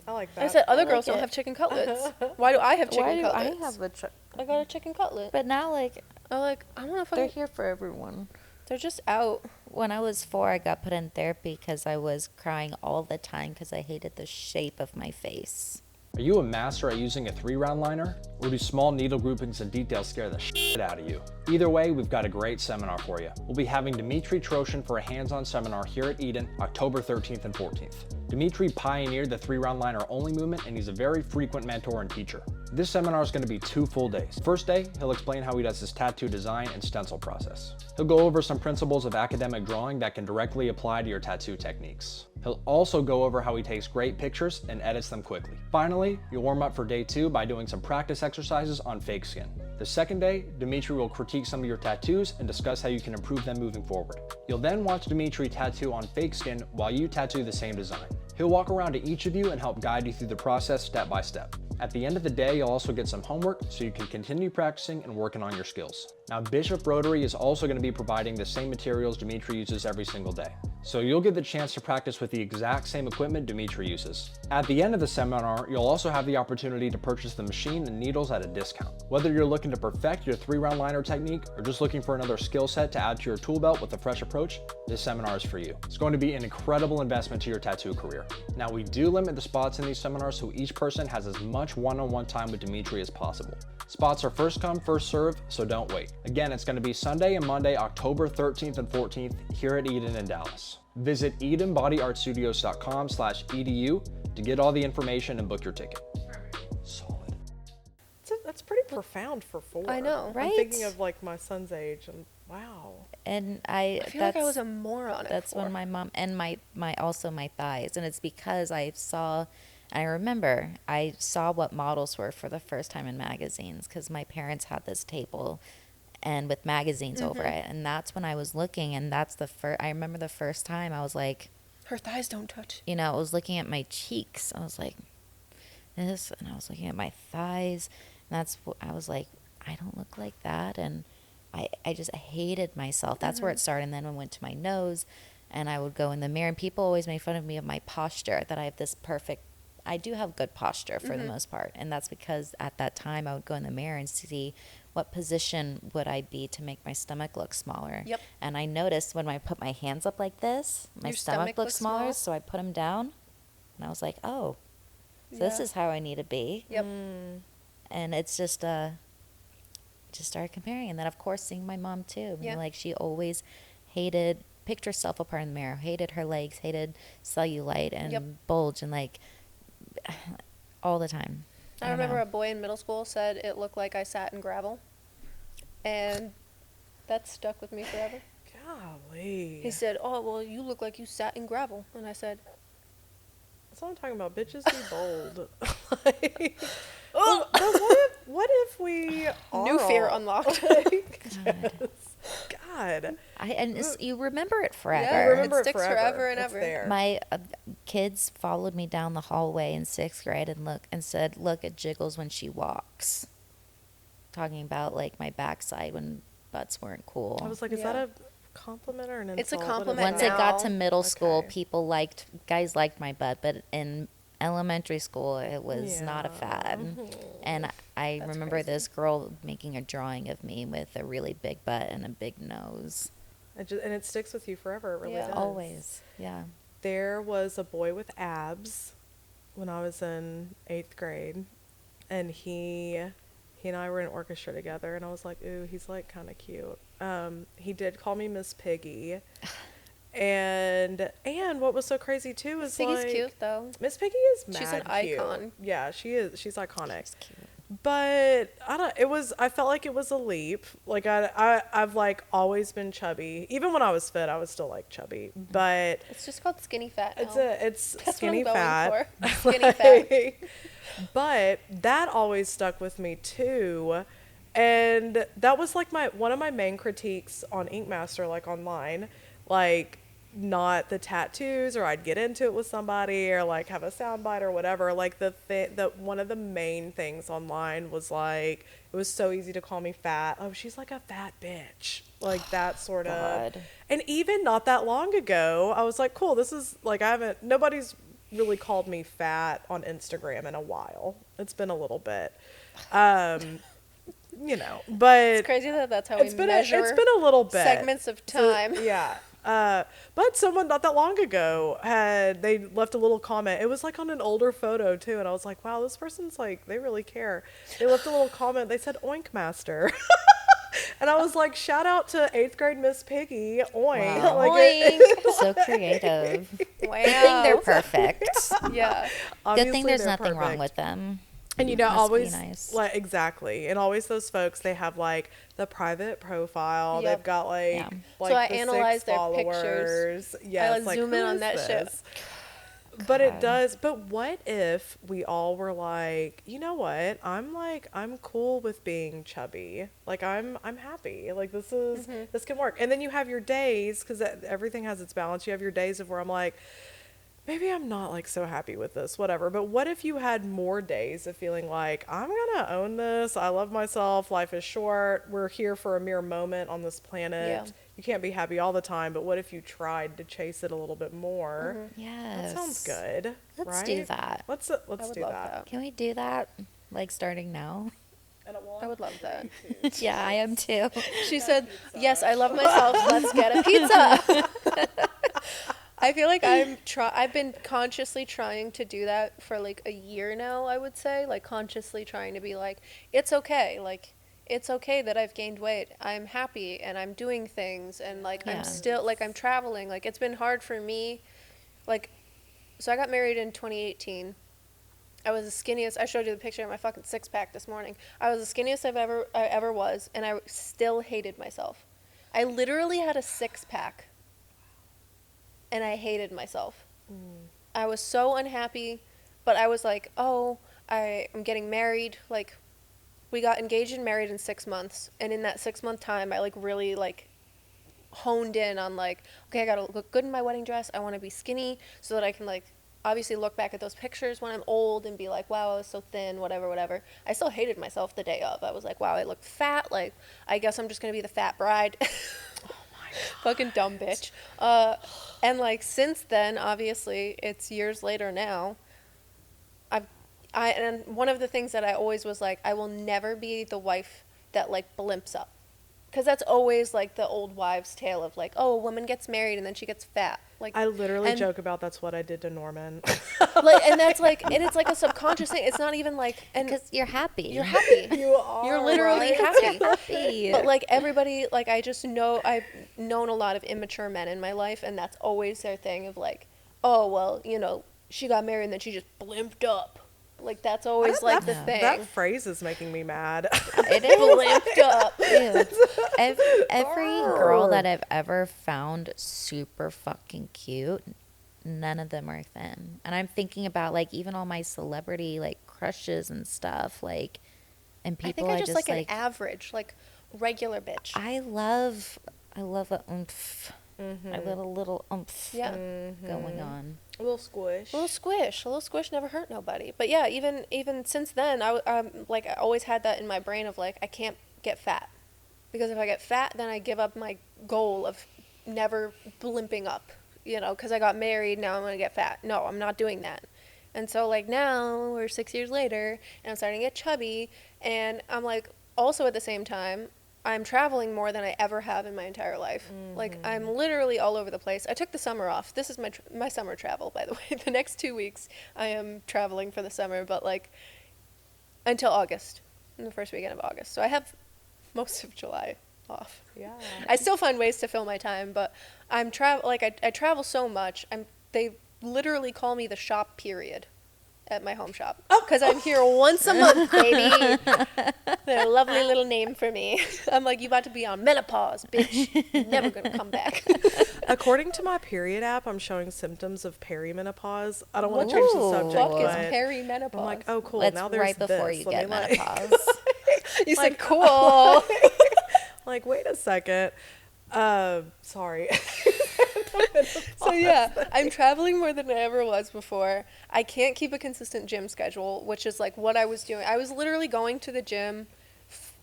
like that. I said, other girls don't have chicken cutlets. Why do I have chicken cutlets? I have I got a chicken cutlet. But now, like, I don't know if they're here for everyone. They're just out. When I was 4, I got put in therapy because I was crying all the time because I hated the shape of my face. Are you a master at using a 3-round liner? Or do small needle groupings and details scare the shit out of you? Either way, we've got a great seminar for you. We'll be having Dimitri Troshin for a hands-on seminar here at Eden, October 13th and 14th. Dimitri pioneered the 3-round liner only movement, and he's a very frequent mentor and teacher. This seminar is going to be 2 full days. First day, he'll explain how he does his tattoo design and stencil process. He'll go over some principles of academic drawing that can directly apply to your tattoo techniques. He'll also go over how he takes great pictures and edits them quickly. Finally, you'll warm up for day 2 by doing some practice exercises on fake skin. The second day, Dimitri will critique some of your tattoos and discuss how you can improve them moving forward. You'll then watch Dimitri tattoo on fake skin while you tattoo the same design. He'll walk around to each of you and help guide you through the process step by step. At the end of the day, you'll also get some homework so you can continue practicing and working on your skills. Now, Bishop Rotary is also going to be providing the same materials Dimitri uses every single day. So you'll get the chance to practice with the exact same equipment Dimitri uses. At the end of the seminar, you'll also have the opportunity to purchase the machine and needles at a discount. Whether you're looking to perfect your 3-round liner technique or just looking for another skill set to add to your tool belt with a fresh approach, this seminar is for you. It's going to be an incredible investment to your tattoo career. Now, we do limit the spots in these seminars so each person has as much one-on-one time with Dimitri as possible. Spots are first come, first serve, so don't wait. Again, it's going to be Sunday and Monday, October 13th and 14th here at Eden in Dallas. Visit EdenBodyArtStudios.com/edu to get all the information and book your ticket. Solid. That's pretty profound for 4. I know, right? I'm thinking of like my son's age, and wow. And I feel like I was a moron. That's when my mom and my also my thighs, and it's because I remember I saw what models were for the first time in magazines, because my parents had this table and with magazines over it, and that's when I was looking, and that's I remember the first time I was like, her thighs don't touch. I was looking at my cheeks. I was like, this, and I was looking at my thighs, and that's what I was like, I don't look like that, and I just hated myself. That's where it started, and then I went to my nose, and I would go in the mirror, and people always made fun of me of my posture, that I have this perfect, I do have good posture for the most part, and that's because at that time I would go in the mirror and see what position would I be to make my stomach look smaller. Yep. And I noticed when I put my hands up like this, my stomach looks smaller, so I put them down, and I was like, oh, so this is how I need to be. Yep. And it's just started comparing, and then of course seeing my mom too. Yeah. Like, she always picked herself apart in the mirror, hated her legs, hated cellulite and bulge, and like all the time. I remember a boy in middle school said it looked like I sat in gravel, and that stuck with me forever. Golly. He said, oh, well, you look like you sat in gravel. And I said, that's what I'm talking about. Bitches be bold. Like, but what if we are new fear unlocked. God. You remember it forever. Yeah, remember it sticks forever and It's ever. there. My kids followed me down the hallway in 6th grade and said, look, it jiggles when she walks. Talking about like my backside when butts weren't cool. I was like, is that a compliment or an insult? It's a What is compliment. Once that? it got to middle school, Okay. guys liked my butt, but in elementary school, it was not a fad. And I remember this girl making a drawing of me with a really big butt and a big nose. And it sticks with you forever. It really does. Always, yeah. There was a boy with abs when I was in 8th grade, and he and I were in orchestra together, and I was like, ooh, he's like kind of cute. He did call me Miss Piggy. And what was so crazy too is Piggy's like, cute though. Miss Piggy is mad She's an cute. icon. Yeah, she is. She's iconic. She's cute. But I felt like it was a leap. Like I've like always been chubby. Even when I was fit, I was still like chubby. But It's just called skinny fat now. it's That's skinny what I'm going fat. for. Skinny fat. But that always stuck with me too. And that was like one of my main critiques on Ink Master, like online. Like, not the tattoos, or I'd get into it with somebody, or like have a soundbite or whatever. Like one of the main things online was like, it was so easy to call me fat. Oh, she's like a fat bitch. Like that sort of. God. And even not that long ago, I was like, cool, this is like, nobody's really called me fat on Instagram in a while. It's been a little bit. But It's crazy that that's how we measure it's been a little bit. segments of time. So, yeah. But someone not that long ago they left a little comment. It was like on an older photo too, and I was like, wow, this person's like, they really care. They left a little comment. They said Oink Master. And I was like, shout out to 8th grade Miss Piggy. Oink. Wow. Like, Oink. So creative. Wow. Good thing they're perfect. Yeah. Good thing there's they're nothing wrong perfect. with them. And Must be always nice. like exactly, and always those folks, they have like the private profile. Yep. They've got like Yeah. like So I the analyze 6 their followers. pictures. Yes, I like zoom in who on is that shit. this? But it God. does. But what if we all were like, you know what? I'm cool with being chubby. Like I'm happy. Like this can work. And then you have your days, because everything has its balance. You have your days of where I'm like, maybe I'm not like so happy with this, whatever. But what if you had more days of feeling like, I'm gonna own this, I love myself, life is short, we're here for a mere moment on this planet. Yeah. You can't be happy all the time, but what if you tried to chase it a little bit more? Yes. That sounds good. Let's right? do that. Let's I do would love that. that. Can we do that, like, starting now? I would love that. Yeah, I am too. She said, yes, I love myself. Let's get a pizza. I feel like I've been consciously trying to do that for like a year now, I would say. Like consciously trying to be like, it's okay. Like, it's okay that I've gained weight. I'm happy and I'm doing things and like Yeah. I'm still like I'm traveling. Like it's been hard for me. Like, so I got married in 2018. I was the skinniest. I showed you the picture of my fucking six pack this morning. I was the skinniest I ever was, and I still hated myself. I literally had a six pack, and I hated myself. I was so unhappy, but I was like, oh, I'm getting married. Like, we got engaged and married in 6 months, and in that 6 month time, I like really like honed in on like, okay, I gotta look good in my wedding dress. I want to be skinny so that I can like obviously look back at those pictures when I'm old and be like, wow, I was so thin, whatever. I still hated myself the day of. I was like, wow, I look fat. Like, I guess I'm just going to be the fat bride. Oh my God. Fucking dumb bitch. And like, since then, obviously, it's years later now. And one of the things that I always was like, I will never be the wife that like blimps up. Because that's always like the old wives' tale of like, oh, a woman gets married and then she gets fat. Like I literally joke about that's what I did to Norman. Like, and that's like, and it's like a subconscious thing. It's not even like, and Because you're happy. you're happy. You are. You're literally right? happy. happy. But like everybody, like I just know, I've known a lot of immature men in my life, and that's always their thing of like, oh well, you know, she got married and then she just blimped up. Like that's always like the thing. That phrase is making me mad. It is. Blimped up. Ew. Every girl that I've ever found super fucking cute, none of them are thin. And I'm thinking about like even all my celebrity like crushes and stuff, like, and I people think I are just like an average, like regular bitch. I love a oomph. I love a little oomph Yeah. going on. A little squish. A little squish never hurt nobody. But yeah, even since then, I always had that in my brain of like, I can't get fat. Because if I get fat, then I give up my goal of never blimping up, you know, because I got married, now I'm going to get fat. No, I'm not doing that. And so like now we're 6 years later and I'm starting to get chubby, and I'm like, also at the same time, I'm traveling more than I ever have in my entire life. Like I'm literally all over the place. I took the summer off. This is my summer travel, by the way. The next 2 weeks I am traveling for the summer, but like until August, the first weekend of August. So I have most of July off. Yeah. I still find ways to fill my time, but I'm I travel so much. They literally call me the shop period at my home shop because I'm here once a month, baby. They're a lovely little name for me. I'm like, you about to be on menopause, bitch. Never gonna come back. According to my period app, I'm showing symptoms of perimenopause. I don't want to change the subject, Fuck is but perimenopause? I'm like, oh, cool. That's now there's right before this. you Let get me, like- menopause. You said Like, cool. Like, wait a second. Sorry. So yeah, I'm traveling more than I ever was before. I can't keep a consistent gym schedule, which is like what I was doing. I was literally going to the gym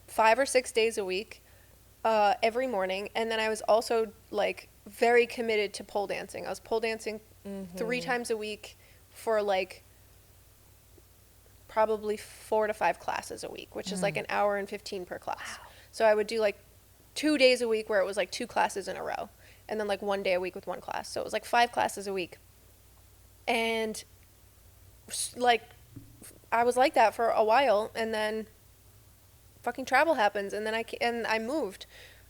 5 or 6 days a week, every morning, and then I was also like very committed to pole dancing. I was pole dancing 3 times a week for like probably 4 to 5 classes a week, which is like an hour and 15 per class. Wow. So I would do like 2 days a week where it was like 2 classes in a row, and then like 1 day a week with 1 class. So it was like 5 classes a week. And like I was like that for a while, and then fucking travel happens, and then I moved.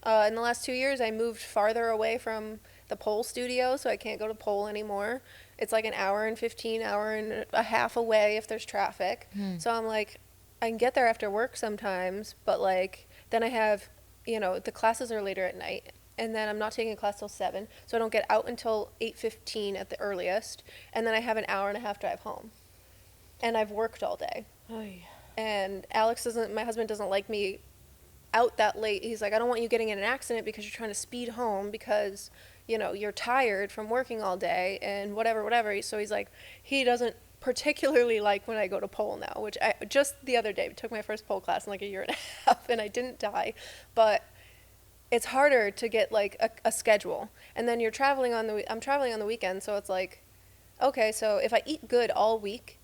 In the last 2 years, I moved farther away from the pole studio, so I can't go to pole anymore. It's like an hour and 15, hour and a half away if there's traffic. So I'm like, I can get there after work sometimes, but like then I have, you know, the classes are later at night, and then I'm not taking a class till 7, so I don't get out until 8:15 at the earliest, and then I have an hour and a half drive home, and I've worked all day. And my husband doesn't like me out that late. He's like, I don't want you getting in an accident because you're trying to speed home because, you know, you're tired from working all day and whatever. So he's like, he doesn't particularly like when I go to pole now, which I just the other day took my first pole class in like a year and a half, and I didn't die, but it's harder to get like a schedule. And then I'm traveling on the weekend, so it's like, okay, so if I eat good all week,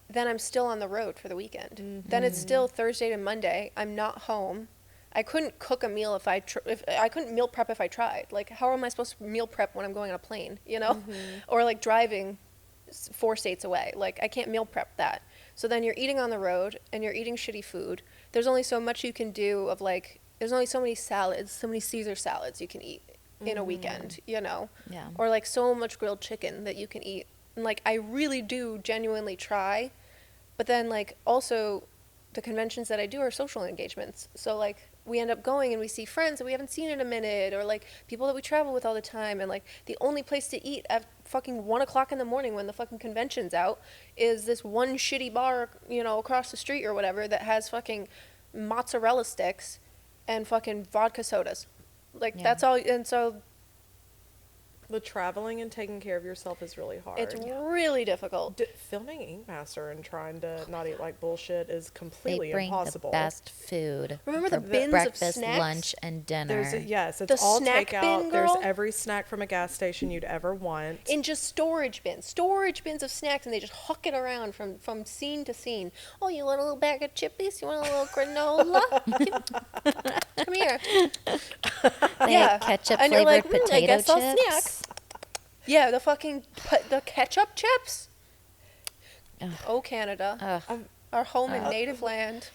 then I'm still on the road for the weekend. Mm-hmm. Then it's still Thursday to Monday. I'm not home. I couldn't cook a meal if I couldn't meal prep if I tried. Like, how am I supposed to meal prep when I'm going on a plane, you know? Mm-hmm. Or like driving 4 states away. Like, I can't meal prep that. So then you're eating on the road and you're eating shitty food. There's only so much you can do of like, there's only so many salads, so many Caesar salads you can eat in a weekend, you know? Yeah. Or like so much grilled chicken that you can eat. And like, I really do genuinely try. But then like also the conventions that I do are social engagements. So like we end up going and we see friends that we haven't seen in a minute, or like people that we travel with all the time. And like the only place to eat at fucking 1 o'clock in the morning when the fucking convention's out is this one shitty bar, you know, across the street or whatever that has fucking mozzarella sticks and fucking vodka sodas. Like that's all. And so the traveling and taking care of yourself is really hard. it's really difficult. Filming Ink Master and trying to not eat like bullshit is completely They bring impossible. the best food. Remember the for bins breakfast, of snacks? lunch, and dinner. Yes, it's The all snack takeout. bin, There's girl? every snack from a gas station you'd ever want. In just storage bins of snacks, and they just huck it around from scene to scene. Oh, you want a little bag of chippies? You want a little granola? Come here. They have ketchup and you're flavored like, potato I guess I'll chips. snack. Yeah, the ketchup chips. Ugh. Oh, Canada, our home and native land.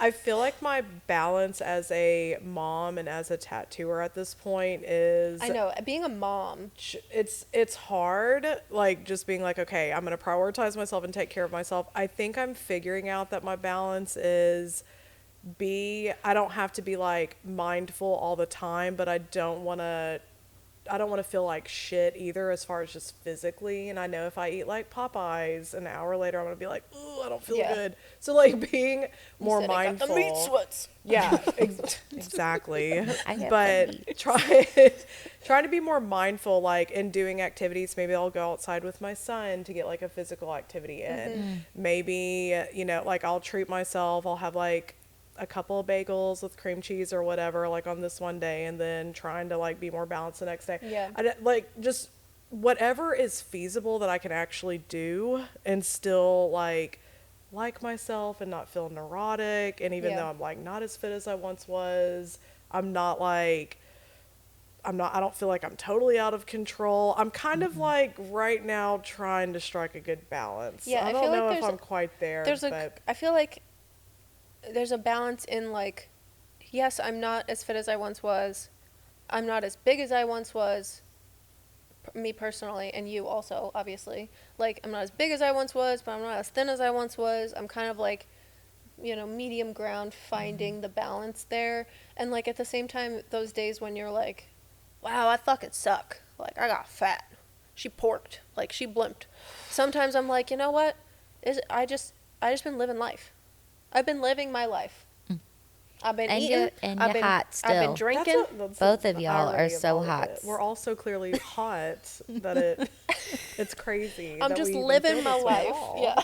I feel like my balance as a mom and as a tattooer at this point is, I know, being a mom. it's hard, like just being like, okay, I'm going to prioritize myself and take care of myself. I think I'm figuring out that my balance is I don't have to be like mindful all the time, but I don't want to feel like shit either as far as just physically. And I know if I eat like Popeyes an hour later, I'm going to be like, ooh, I don't feel good. So like being more mindful. I got the meat sweats. Yeah, exactly. But trying to be more mindful, like in doing activities. Maybe I'll go outside with my son to get like a physical activity in. Mm-hmm. Maybe, you know, like I'll treat myself. I'll have like a couple of bagels with cream cheese or whatever, like on this one day, and then trying to like be more balanced the next day. Yeah. Like just whatever is feasible that I can actually do and still like myself and not feel neurotic. And even though I'm like not as fit as I once was, I don't feel like I'm totally out of control. I'm kind of like right now trying to strike a good balance. Yeah, I don't know if I'm quite there. I feel like there's a balance in like, yes, I'm not as fit as I once was. I'm not as big as I once was, me personally, and you also, obviously. Like, I'm not as big as I once was, but I'm not as thin as I once was. I'm kind of like, you know, medium ground, finding the balance there. And like at the same time, those days when you're like, wow, I fucking suck. Like, I got fat. She porked. Like, she blimped. Sometimes I'm like, you know what? I just been living life. I've been living my life. I've been eating. You're hot still. I've been drinking. Both of y'all are so hot. We're all so clearly hot that it's crazy. I'm just living my life. Yeah.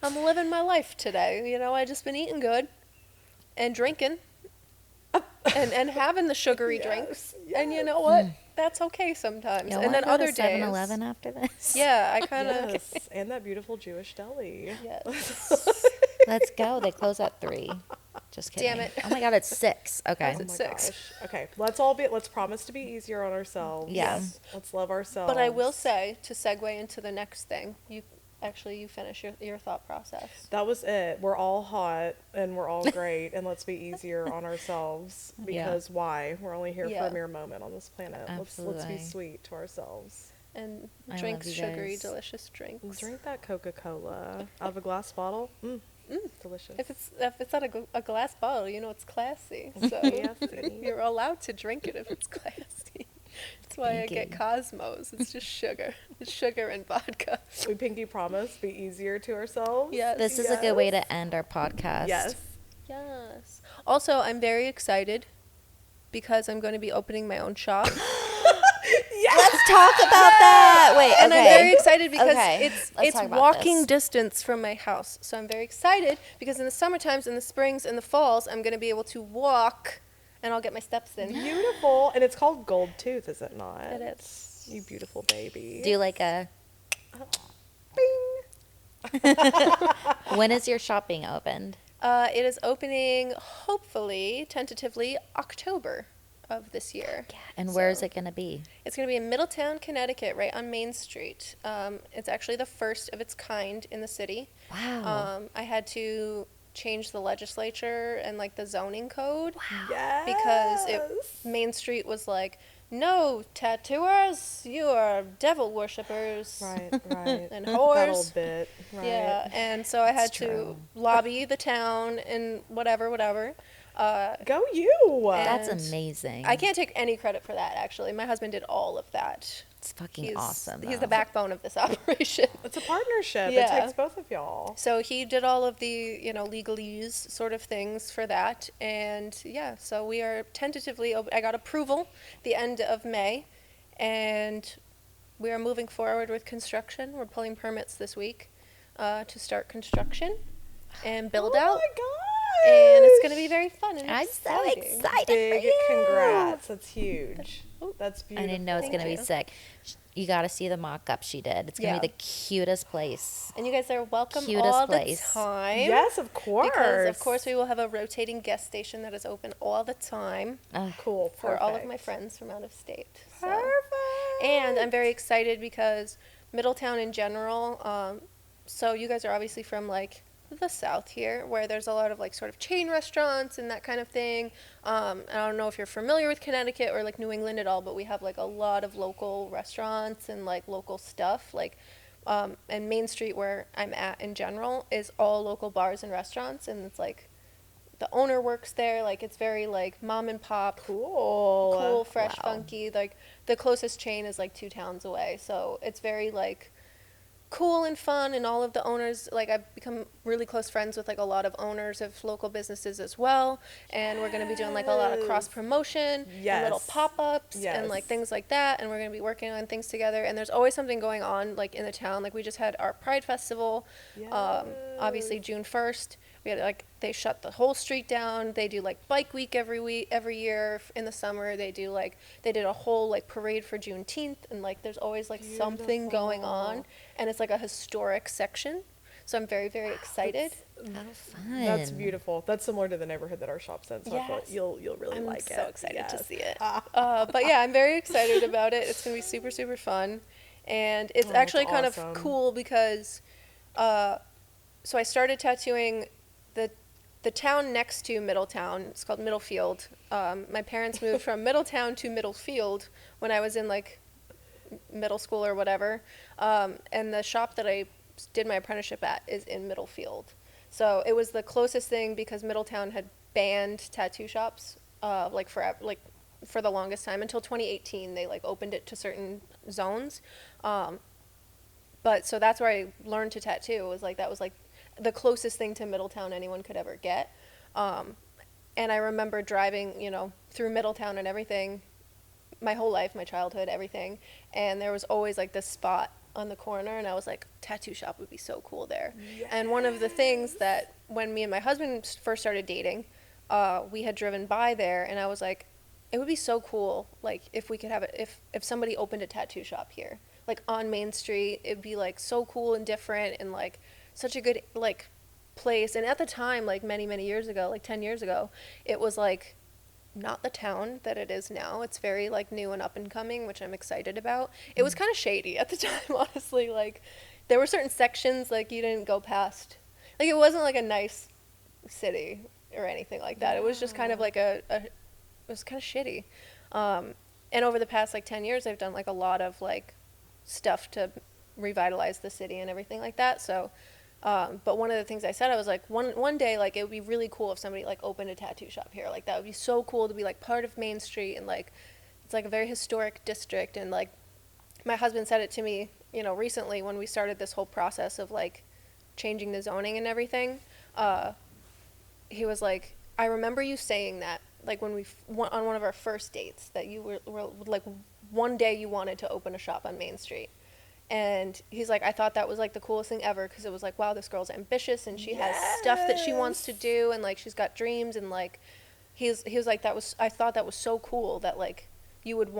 I'm living my life today. You know, I just been eating good and drinking and having the sugary drinks. Yes. And you know what? That's okay sometimes. Y'all and then other days. 7-Eleven after this? Yeah, I kind of. Yes, and that beautiful Jewish deli. Yes. Let's go. They close at 3. Just kidding. Damn it. Oh my God, it's 6. Okay. It's 6. Gosh. Okay, let's promise to be easier on ourselves. Yeah. Let's love ourselves. But I will say, to segue into the next thing, you finish your thought process. That was it. We're all hot and we're all great, and let's be easier on ourselves because why? We're only here for a mere moment on this planet. Absolutely. Let's be sweet to ourselves. And I drink love you sugary, guys. delicious drinks. Drink that Coca-Cola out of a glass bottle. Delicious. If it's out of a glass bottle, you know it's classy. So you're allowed to drink it if it's classy. That's why I get Cosmos. It's just sugar. It's sugar and vodka. We pinky promise be easier to ourselves. Yes. This is a good way to end our podcast. Yes. Yes. Also, I'm very excited because I'm going to be opening my own shop. Let's talk about that. Wait, okay. And I'm very excited because Okay, let's it's talk about walking this. distance from my house. So I'm very excited because in the summer times, in the springs, and the falls, I'm going to be able to walk and I'll get my steps in. Beautiful. And it's called Gold Tooth, is it not? It is. You beautiful baby. Do like a. Bing. When is your shop being opened? It is opening, hopefully, tentatively, October of this year. And where is it going to be? It's going to be in Middletown, Connecticut, right on Main Street. It's actually the first of its kind in the city. Wow. I had to change the legislature and like the zoning code Yes. because Main Street was like, no, tattooers, you are devil worshippers. Right, right. And That whores. old bit. Right. Yeah, and so I had It's to true. lobby the town and whatever. Go you. That's and amazing. I can't take any credit for that, actually. My husband did all of that. It's fucking awesome. He's though. the backbone of this operation. It's a partnership. Yeah. It takes both of y'all. So he did all of the, legalese sort of things for that. And yeah, so we are tentatively, I got approval the end of May. And we are moving forward with construction. We're pulling permits this week to start construction and build Oh out. my gosh. And it's going to be very fun and I'm so exciting. excited Big for you. congrats. That's huge. That's I beautiful. didn't know it's Thank going to be you. sick. You got to see the mock-up she did. It's going to Yeah. be the cutest place. And you guys are welcome Cutest all place. the time. Yes, of course. Because, of course, we will have a rotating guest station that is open all the time Cool. for all of perfect. my friends from out of state. So. Perfect. And I'm very excited because Middletown in general, so you guys are obviously from like the South here, where there's a lot of like sort of chain restaurants and that kind of thing. I don't know if you're familiar with Connecticut or like New England at all, but we have like a lot of local restaurants and like local stuff. Like, and Main Street where I'm at in general is all local bars and restaurants, and it's like the owner works there. Like it's very like mom and pop. Cool, fresh, Wow. funky. Like the closest chain is like 2 towns away, so it's very like cool and fun. And all of the owners, like I've become really close friends with like a lot of owners of local businesses as well. And we're going to be doing like a lot of cross promotion and little Yes. pop-ups and Yes. like things like that. And we're going to be working on things together. And there's always something going on like in the town. Like we just had our Pride Festival, obviously June 1st. We had like they shut the whole street down. They do like bike week every year in the summer. They did a whole like parade for Juneteenth, and like there's always like something going on, and it's like a historic section. So I'm very, very excited. How fun. That's beautiful. That's similar to the neighborhood that our shop's in, so I feel like Yes. you'll really I'm like it. so excited to Yes. see it. But yeah, I'm very excited about it. It's gonna be super, super fun, and it's Oh, actually that's kind awesome. of cool because, so I started tattooing the town next to Middletown. It's called Middlefield. My parents moved from Middletown to Middlefield when I was in like middle school or whatever, and the shop that I did my apprenticeship at is in Middlefield. So it was the closest thing because Middletown had banned tattoo shops like forever, like for the longest time until 2018. They like opened it to certain zones, but so that's where I learned to tattoo. Was like that was like the closest thing to Middletown anyone could ever get. And I remember driving, through Middletown and everything, my whole life, my childhood, everything. And there was always like this spot on the corner, and I was like, tattoo shop would be so cool there. Yes. And one of the things that when me and my husband first started dating, we had driven by there, and I was like, it would be so cool, like if we could have it, if somebody opened a tattoo shop here, like on Main Street, it'd be like so cool and different and like such a good like place. And at the time, like many years ago, like 10 years ago, it was like not the town that it is now. It's very like new and up and coming, which I'm excited about. It was kind of shady at the time, honestly. Like there were certain sections like you didn't go past. Like it wasn't like a nice city or anything like that. It was just kind of like it was kind of shitty. And over the past like 10 years, I've done like a lot of like stuff to revitalize the city and everything like that. So, but one of the things I said, I was like, one day, like, it would be really cool if somebody, like, opened a tattoo shop here. Like, that would be so cool to be, like, part of Main Street, and, like, it's, like, a very historic district. And, like, my husband said it to me, recently when we started this whole process of, like, changing the zoning and everything. he was like, I remember you saying that, like when on one of our first dates, that you were like, one day you wanted to open a shop on Main Street. And he's like, I thought that was like the coolest thing ever, because it was like, wow, this girl's ambitious and she has stuff that she wants to do, and like she's got dreams, and like he was like, I thought that was so cool that like you would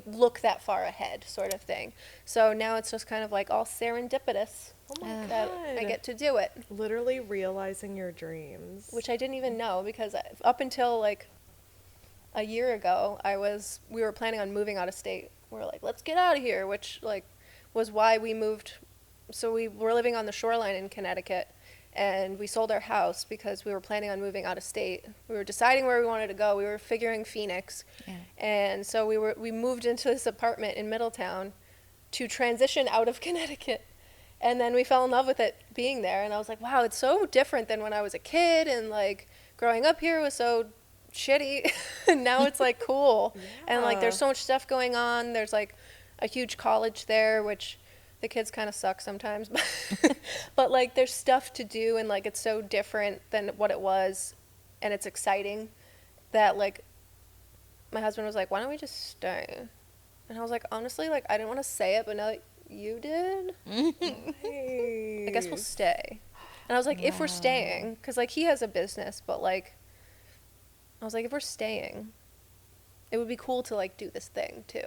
look that far ahead, sort of thing. So now it's just kind of like all serendipitous. Oh my that God. I get to do it. Literally realizing your dreams. Which I didn't even know, because up until like a year ago, we were planning on moving out of state. We were like, let's get out of here, which like was why we moved. So we were living on the shoreline in Connecticut, and we sold our house because we were planning on moving out of state. We were deciding where we wanted to go. We were figuring Phoenix. Yeah. And so we moved into this apartment in Middletown to transition out of Connecticut. And then we fell in love with it being there, and I was like, wow, it's so different than when I was a kid, and like growing up here was so shitty. And now it's like cool. Yeah. And like there's so much stuff going on. There's like a huge college there, which the kids kind of suck sometimes, but like there's stuff to do, and like it's so different than what it was, and it's exciting that like my husband was like, why don't we just stay? And I was like, honestly, like I didn't want to say it, but now that you did, I guess we'll stay. And I was like, if we're staying, because like he has a business, but like I was like, if we're staying, it would be cool to like do this thing too.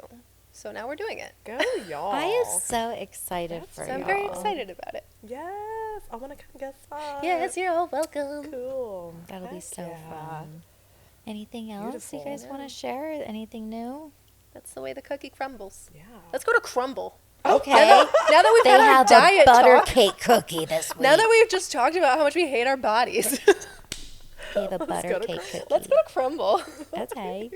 So now we're doing it. Go y'all. I am so excited for So y'all. I'm very excited about it. Yes, I want to come get some. Yes, you're all welcome. Cool. That'll be Heck so yeah. fun. Anything else you Beautiful. guys want to share? Anything new? That's the way the cookie crumbles. Yeah. Let's go to Crumble. Okay. Now that we've They had our have diet a butter talk, cake cookie this week. now that we've just talked about how much we hate our bodies, they have a butter go to cake cookie. let's go to Crumble. Okay.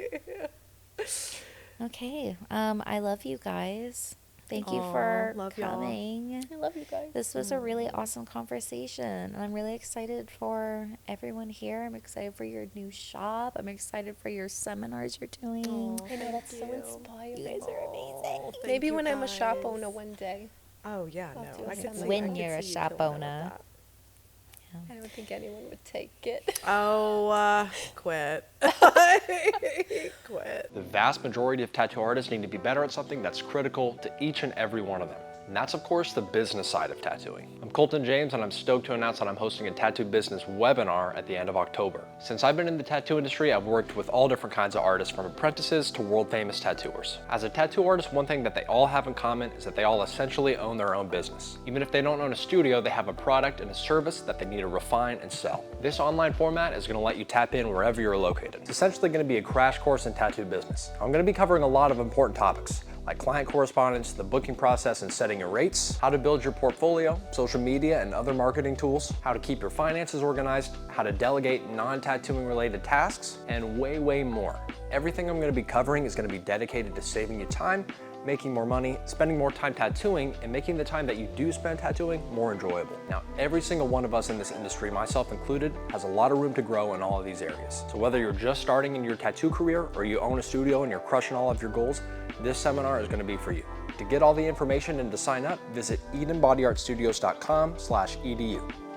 Okay. I love you guys. Thank you Aw, for love y'all. coming. I love you guys. This was a really awesome conversation, and I'm really excited for everyone here. I'm excited for your new shop. I'm excited for your seminars you're doing. I know, that's so inspiring. You guys are amazing. Maybe when I'm a shop owner one day. Oh yeah, I'll do no. I a could seminar. see, When I could you're a see you shop doing that owner. with I don't think anyone would take it. that. Oh, quit. Quit. The vast majority of tattoo artists need to be better at something that's critical to each and every one of them. And that's of course the business side of tattooing. I'm Colton James, and I'm stoked to announce that I'm hosting a tattoo business webinar at the end of October. Since I've been in the tattoo industry, I've worked with all different kinds of artists, from apprentices to world famous tattooers. As a tattoo artist, one thing that they all have in common is that they all essentially own their own business. Even if they don't own a studio, they have a product and a service that they need to refine and sell. This online format is going to let you tap in wherever you're located. It's essentially going to be a crash course in tattoo business. I'm going to be covering a lot of important topics, like client correspondence, the booking process and setting your rates, how to build your portfolio, social media and other marketing tools, how to keep your finances organized, how to delegate non-tattooing related tasks, and way, way more. Everything I'm going to be covering is going to be dedicated to saving you time, making more money, spending more time tattooing, and making the time that you do spend tattooing more enjoyable. Now, every single one of us in this industry, myself included, has a lot of room to grow in all of these areas. So whether you're just starting in your tattoo career or you own a studio and you're crushing all of your goals, this seminar is going to be for you. To get all the information and to sign up, visit EdenBodyArtStudios.com/edu.